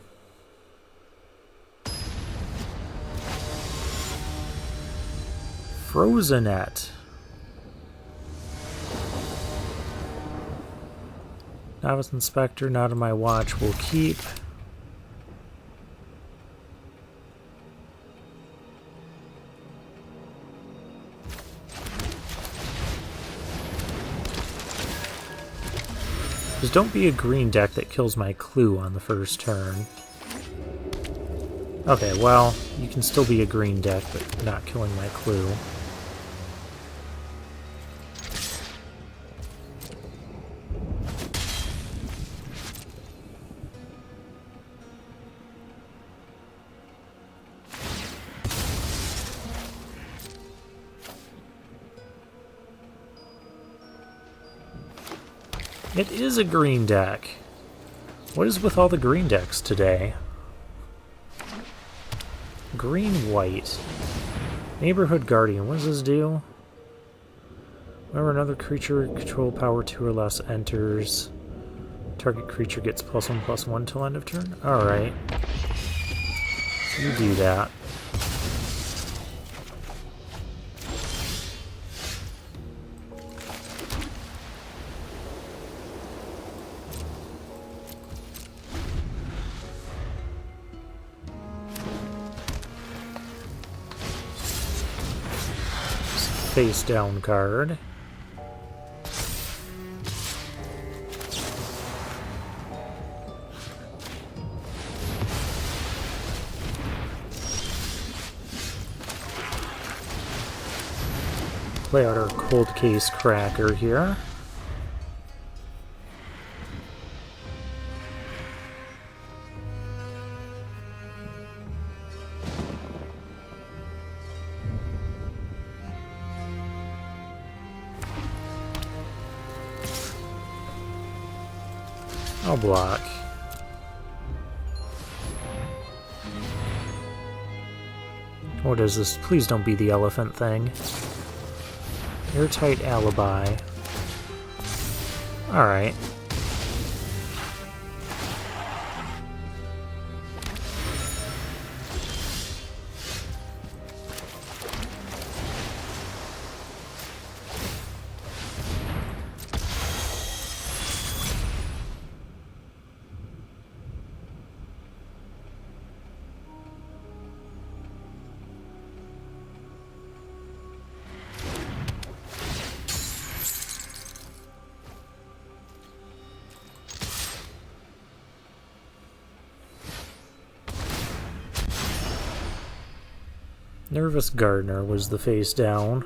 Frozenet. Novice Inspector, not on my watch, will keep. Just don't be a green deck that kills my clue on the first turn. Okay, well, you can still be a green deck, but not killing my clue. It is a green deck. What is with all the green decks today? Green-white. Neighborhood Guardian. What does this do? Whenever another creature control power 2 or less enters, target creature gets +1/+1 till end of turn? Alright. You do that. Face down card. Play out our Cold Case Cracker here. I'll block. What is this? Please don't be the elephant thing. Airtight alibi. Alright. Nervous Gardener was the face down.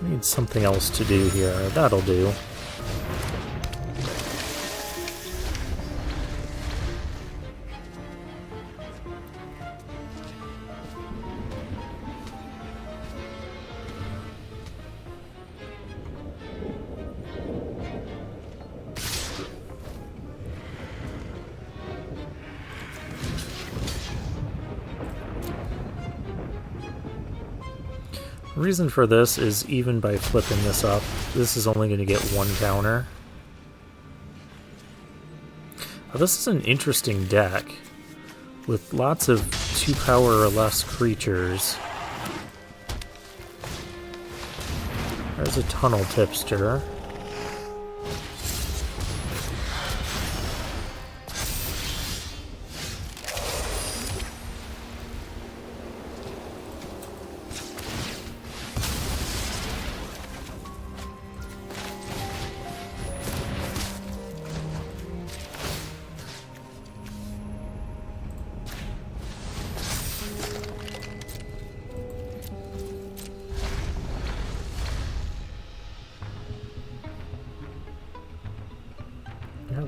Need something else to do here. That'll do. The reason for this is even by flipping this up, this is only going to get one counter. Now, this is an interesting deck with lots of 2 power or less creatures. There's a Tunnel Tipster.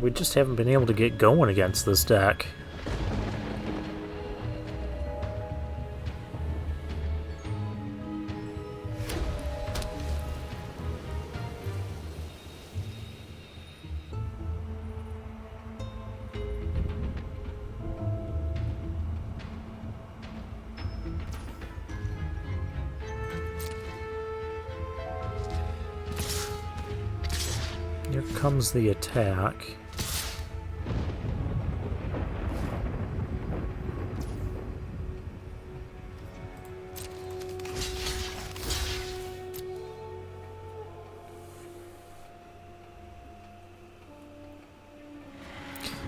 We just haven't been able to get going against this deck. Here comes the attack.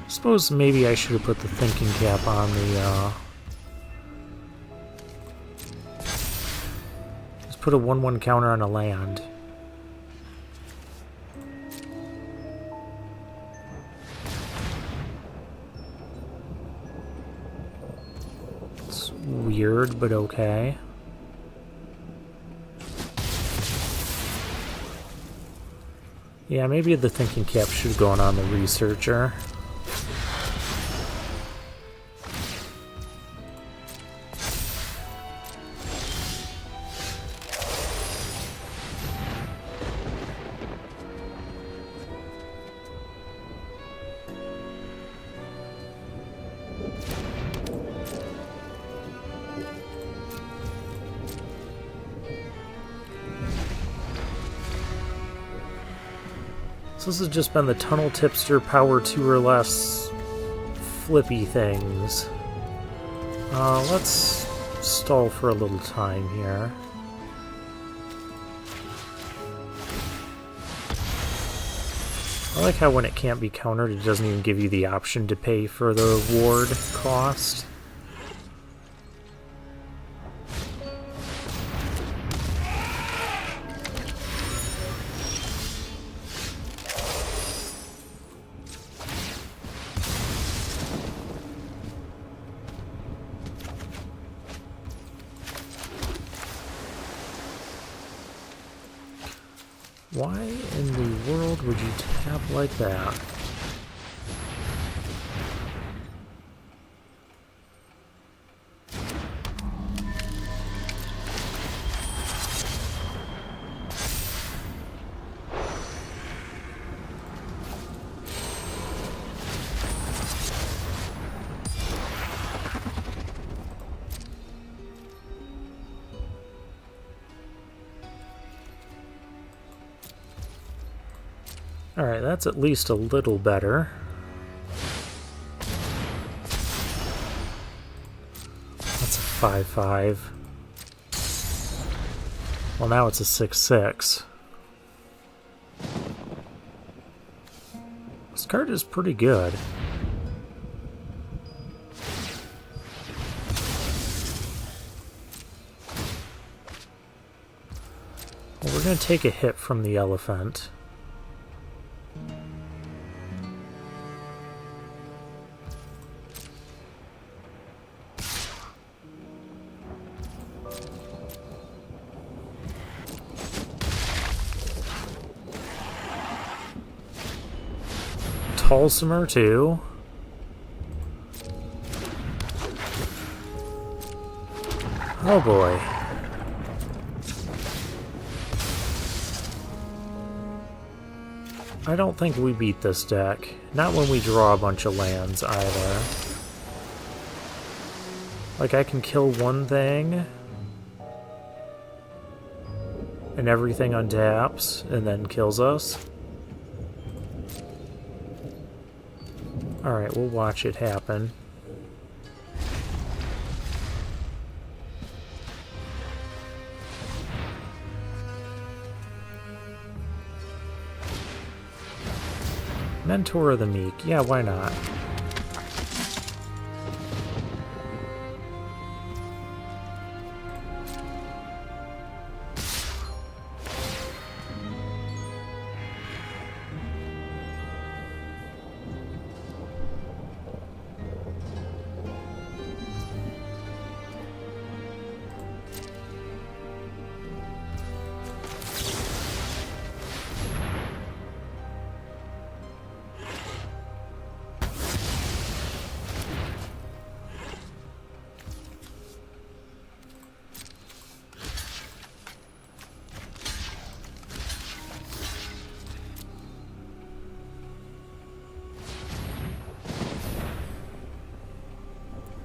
Suppose maybe I should have put the thinking cap on the, Just put a 1/1 counter on a land. It's weird, but okay. Yeah, maybe the thinking cap should have gone on the researcher. So this has just been the Tunnel Tipster power 2 or less flippy things. Let's stall for a little time here. I like how when it can't be countered, it doesn't even give you the option to pay for the ward cost. Why in the world would you tap like that? Alright, that's at least a little better. That's a 5/5. Well, now it's a 6/6. This card is pretty good. Well, we're going to take a hit from the elephant. Tulsimer too. Oh boy. I don't think we beat this deck. Not when we draw a bunch of lands either. Like, I can kill one thing and everything untaps and then kills us. Alright, we'll watch it happen. Mentor of the Meek. Yeah, why not?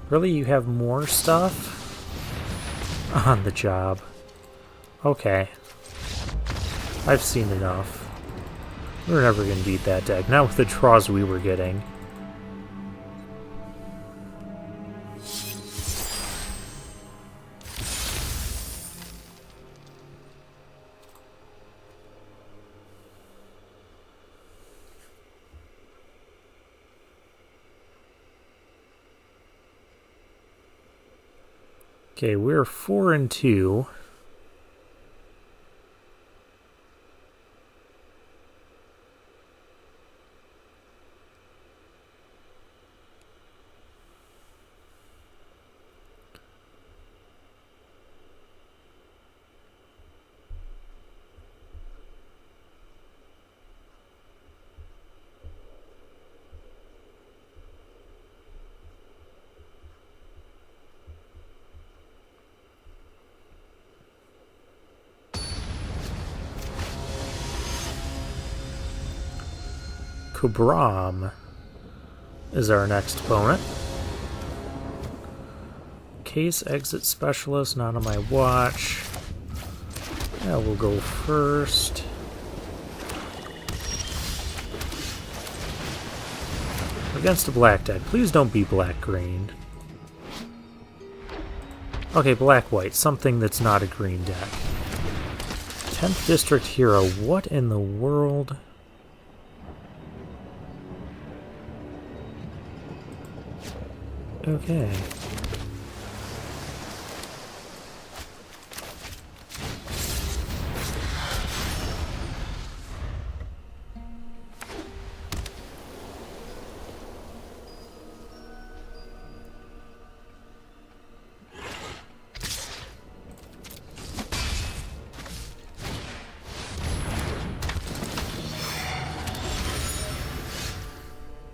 Really, you have more stuff? On the job. Okay. I've seen enough. We're never going to beat that deck. Not with the draws we were getting. Okay, we're 4-2. Kubram is our next opponent. Case Exit Specialist, not on my watch. Yeah, we'll go first. Against a black deck. Please don't be black-green. Okay, black-white. Something that's not a green deck. 10th District Hero. What in the world? Okay.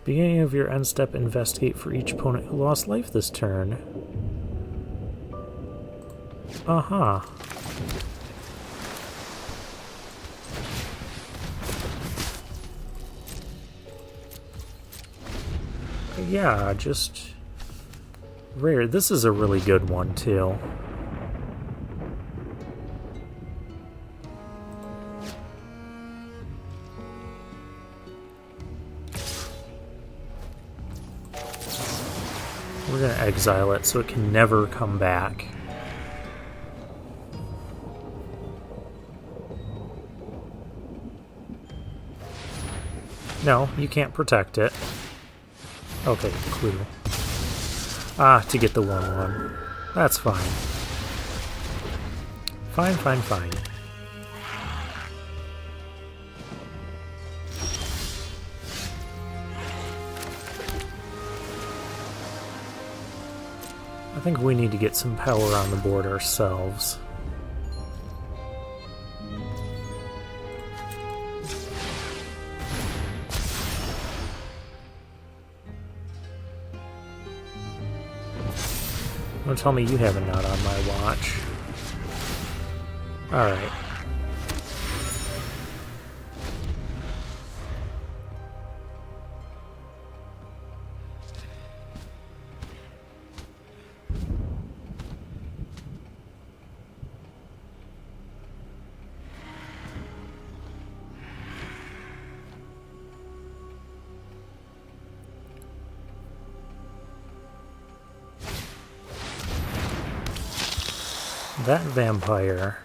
Beginning of your end step, investigate for each opponent who lost life this turn. Uh-huh. Yeah, just rare. This is a really good one, too. We're going to exile it so it can never come back. No, you can't protect it. Okay, clue. Ah, to get the 1/1. That's fine. Fine, fine, fine. I think we need to get some power on the board ourselves. Don't tell me you have a nut on my watch. Alright. That vampire.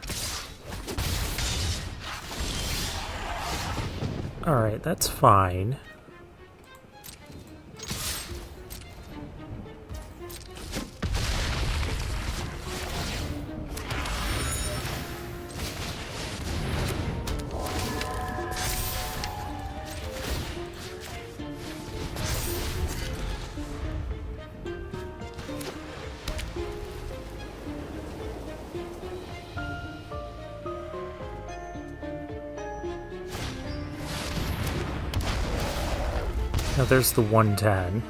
Alright, that's fine. Now there's the 110.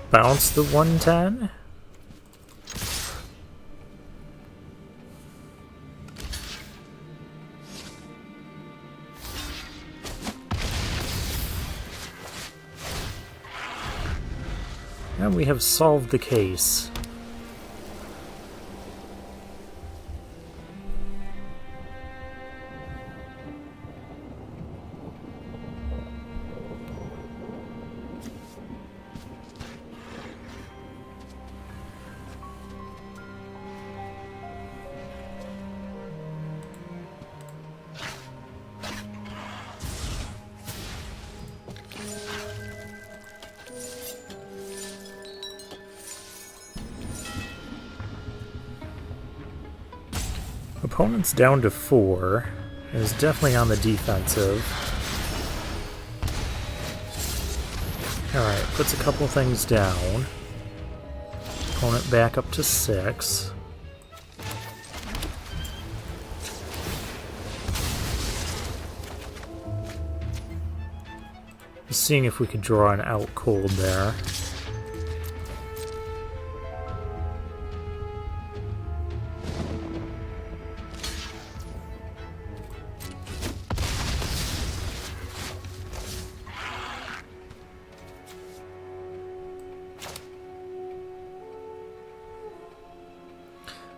Bounce the 110. And we have solved the case. Opponent's down to 4, and is definitely on the defensive. Alright, puts a couple things down. Opponent back up to 6. Just seeing if we could draw an out cold there.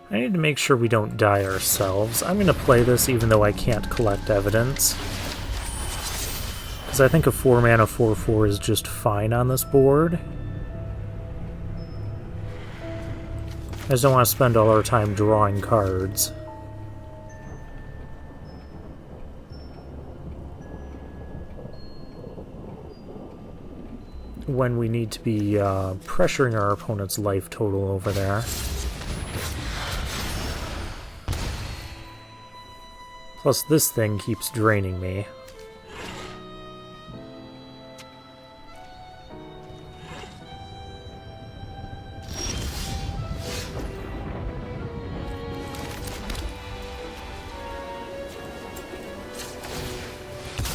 I need to make sure we don't die ourselves. I'm going to play this even though I can't collect evidence. Because I think a 4-mana 4/4 is just fine on this board. I just don't want to spend all our time drawing cards. When we need to be pressuring our opponent's life total over there. Plus, this thing keeps draining me.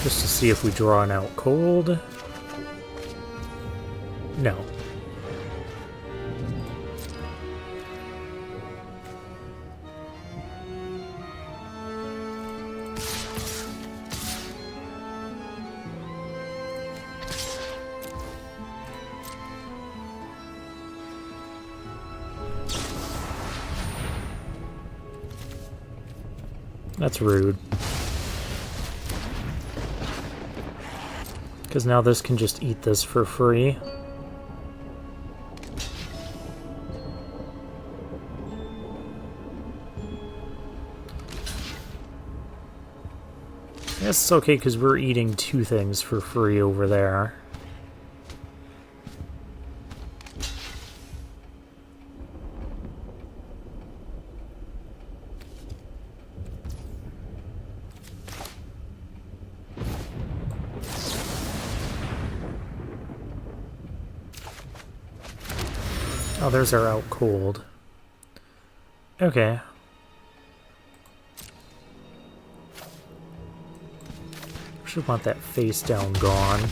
Just to see if we draw an out cold. No. That's rude. Because now this can just eat this for free. I guess it's okay because we're eating 2 things for free over there. Oh, there's our out cold. Okay. Should want that face down gone.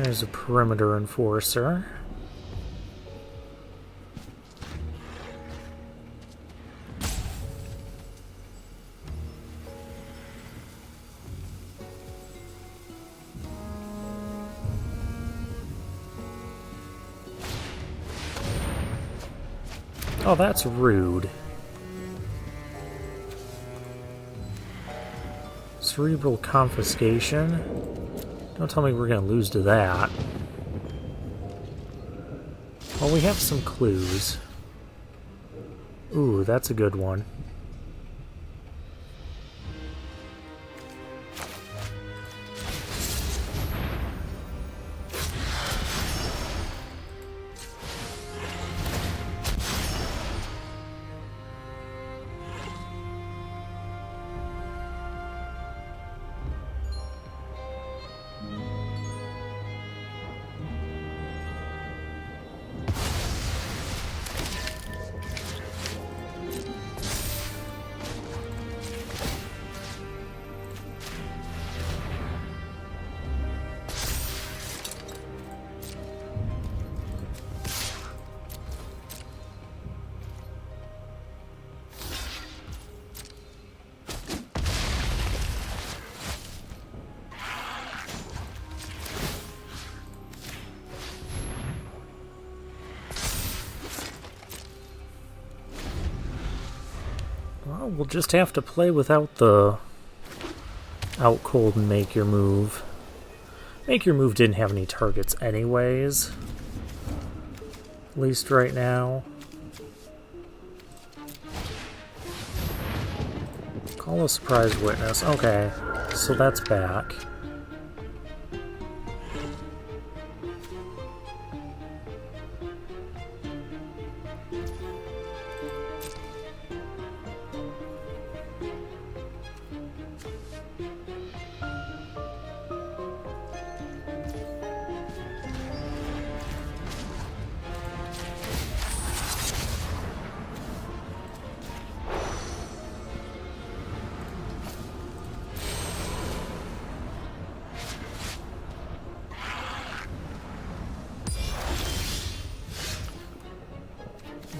There's a perimeter enforcer. Oh, that's rude. Cerebral confiscation. Don't tell me we're going to lose to that. Well, we have some clues. Ooh, that's a good one. Well, we'll just have to play without the out cold and make your move. Make your move didn't have any targets anyways. At least right now. Call a surprise witness. Okay, so that's back.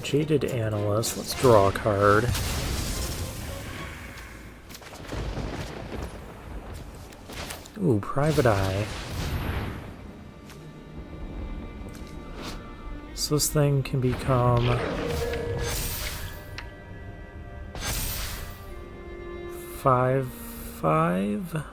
Jaded Analyst. Let's draw a card. Ooh, Private Eye. So this thing can become 5/5.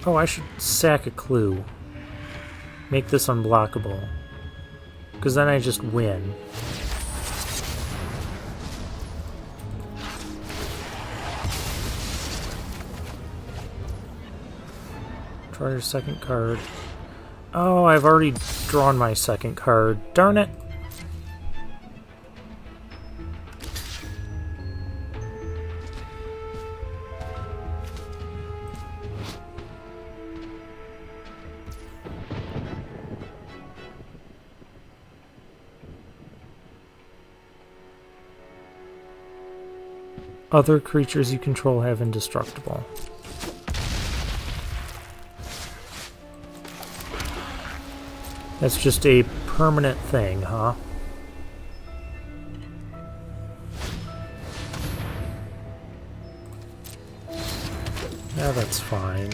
Oh, I should sack a clue. Make this unblockable. Because then I just win. Try your second card. Oh, I've already drawn my second card. Darn it! Other creatures you control have indestructible. That's just a permanent thing, huh? Yeah, that's fine.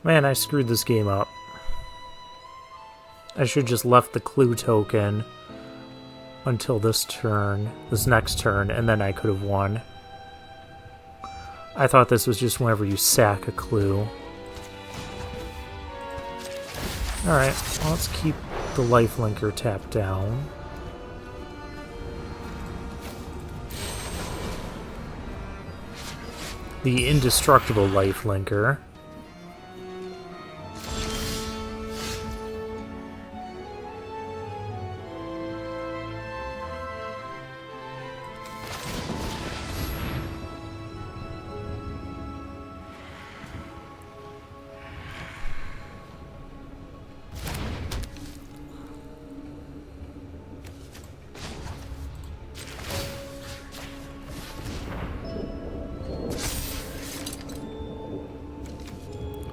Man, I screwed this game up. I should just left the clue token until this next turn, and then I could have won. I thought this was just whenever you sack a clue. Alright, well, let's keep the lifelinker tapped down. The indestructible lifelinker.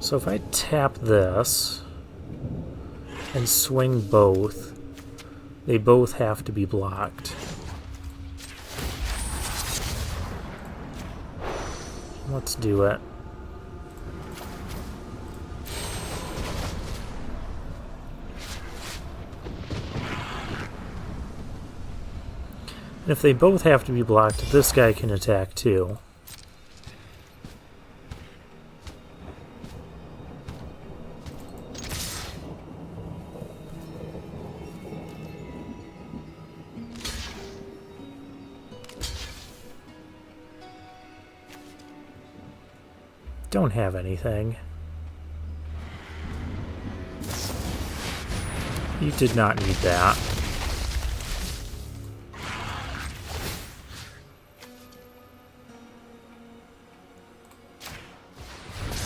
So if I tap this and swing both, they both have to be blocked. Let's do it. And if they both have to be blocked, this guy can attack too. Don't have anything. You did not need that.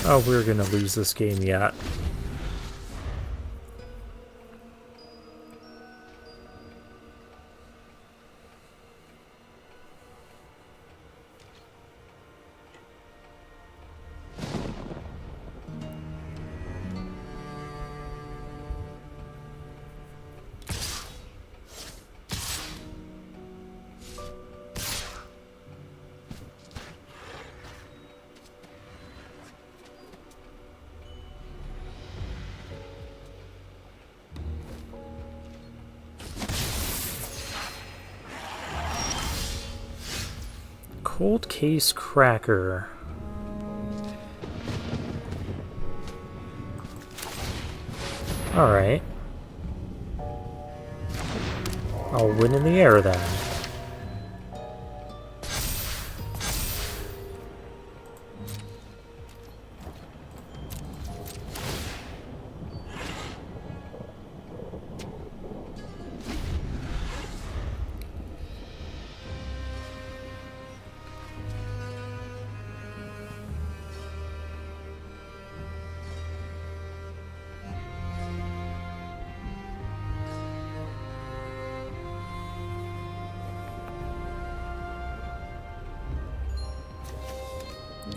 Oh, we're gonna lose this game yet. Cold Case Cracker. Alright. I'll win in the air then.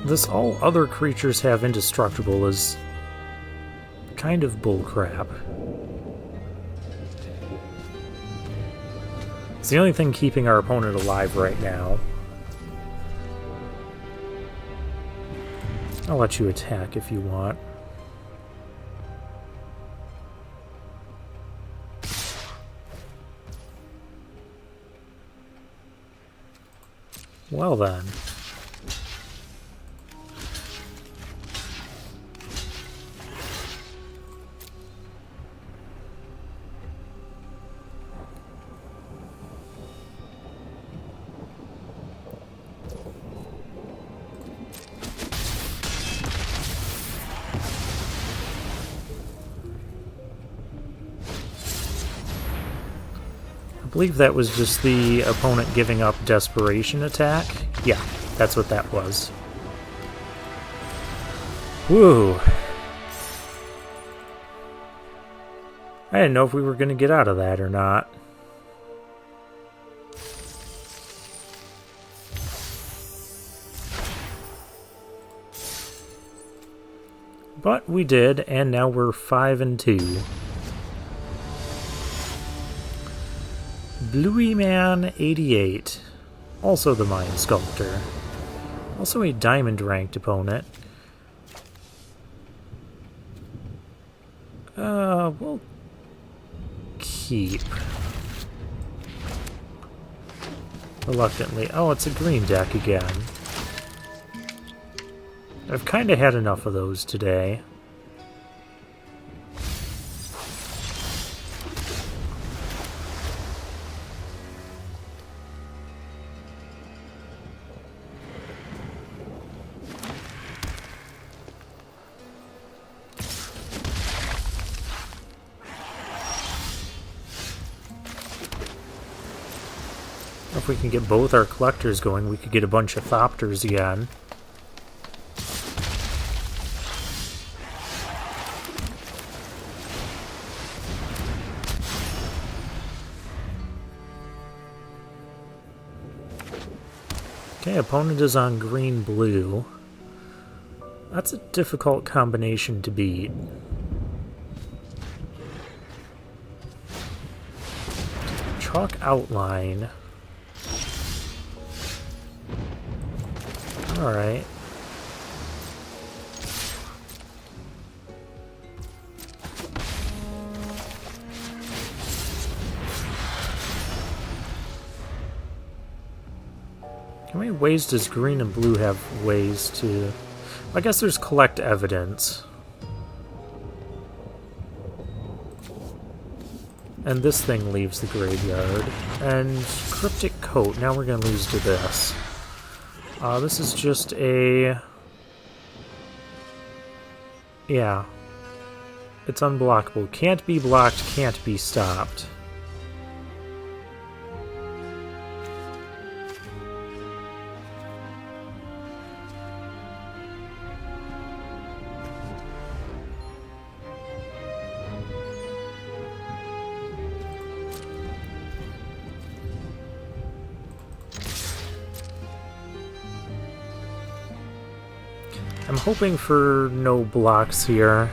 This all other creatures have indestructible is kind of bullcrap. It's the only thing keeping our opponent alive right now. I'll let you attack if you want. Well then. I believe that was just the opponent giving up desperation attack. Yeah, that's what that was. Woo! I didn't know if we were going to get out of that or not. But we did, and now we're 5-2. Bluey Man 88, also the Mind Sculptor. Also a diamond ranked opponent. We'll keep. Reluctantly. Oh, it's a green deck again. I've kind of had enough of those today. If we can get both our collectors going, we could get a bunch of Thopters again. Okay, opponent is on green-blue. That's a difficult combination to beat. Chalk outline. Alright. How many ways does green and blue have ways to... I guess there's collect evidence. And this thing leaves the graveyard. And Cryptic Coat. Now we're going to lose to this. This is just a... Yeah. It's unblockable. Can't be blocked, can't be stopped. I'm hoping for no blocks here.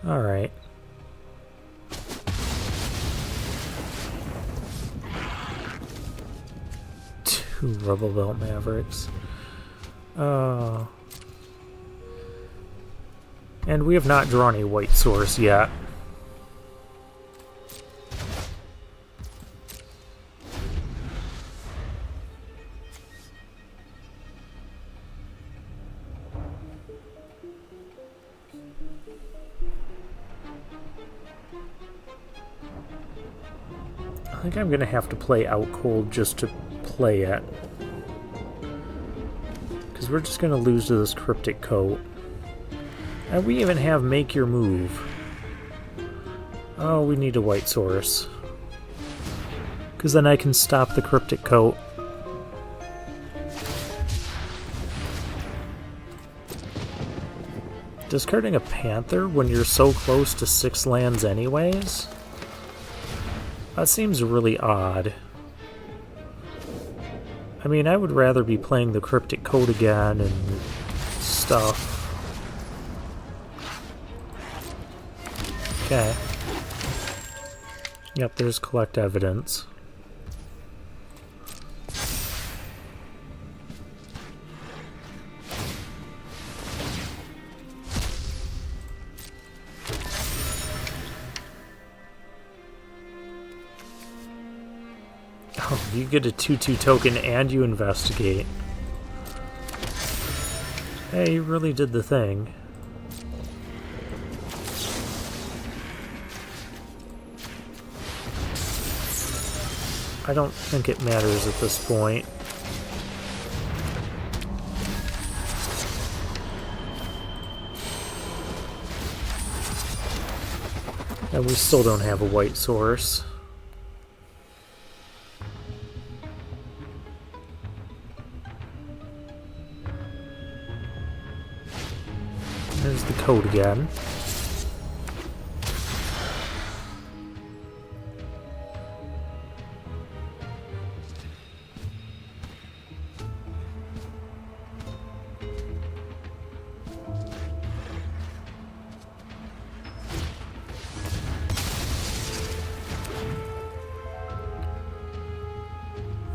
Alright. Two Rubble Belt Mavericks. And we have not drawn a white source yet. I think I'm gonna have to play out cold just to play it. Because we're just gonna lose to this Cryptic Coat. And we even have Make Your Move. Oh, we need a white source. Because then I can stop the Cryptic Coat. Discarding a Panther when you're so close to 6 lands anyways? That seems really odd. I mean, I would rather be playing the Cryptic Coat again and stuff. Okay. Yep, there's collect evidence. Oh, you get a 2/2 token and you investigate. Hey, you really did the thing. I don't think it matters at this point. And we still don't have a white source. There's the code again.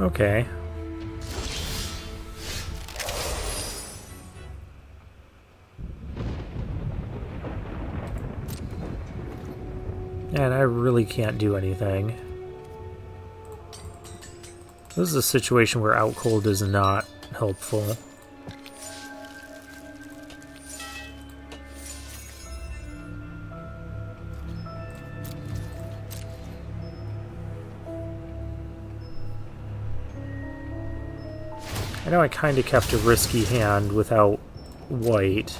Okay. And I really can't do anything. This is a situation where out cold is not helpful. I know I kind of kept a risky hand without white.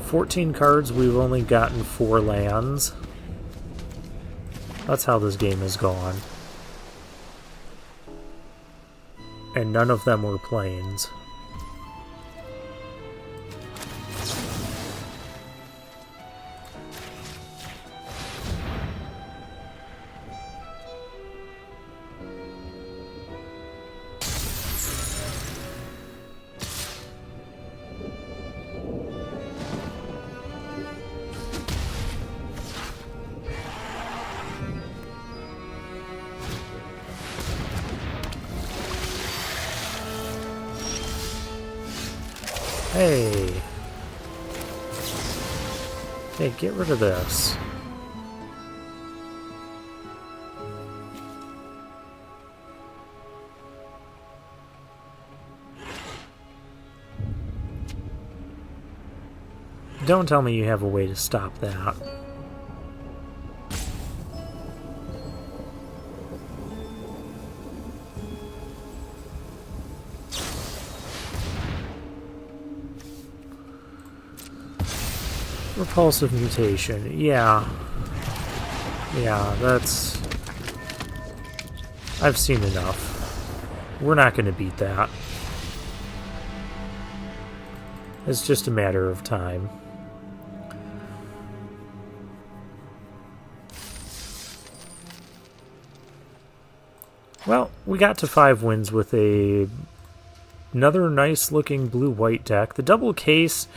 14 cards, we've only gotten 4 lands. That's how this game has gone. And none of them were plains. Hey! Hey, get rid of this. Don't tell me you have a way to stop that. Repulsive mutation, yeah. Yeah, that's... I've seen enough. We're not going to beat that. It's just a matter of time. Well, we got to 5 wins with another nice looking blue-white deck. The double case...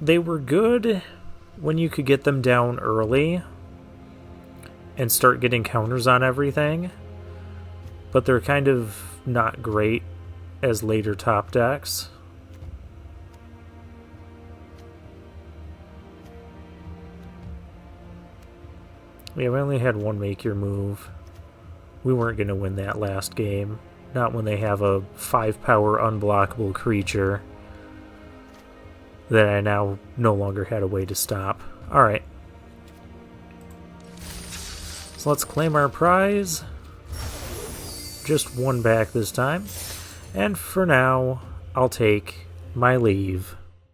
They were good when you could get them down early and start getting counters on everything, but they're kind of not great as later top decks. Yeah, we only had one make your move. We weren't going to win that last game. Not when they have a 5-power unblockable creature that I now no longer had a way to stop. Alright. So let's claim our prize. Just one back this time. And for now, I'll take my leave.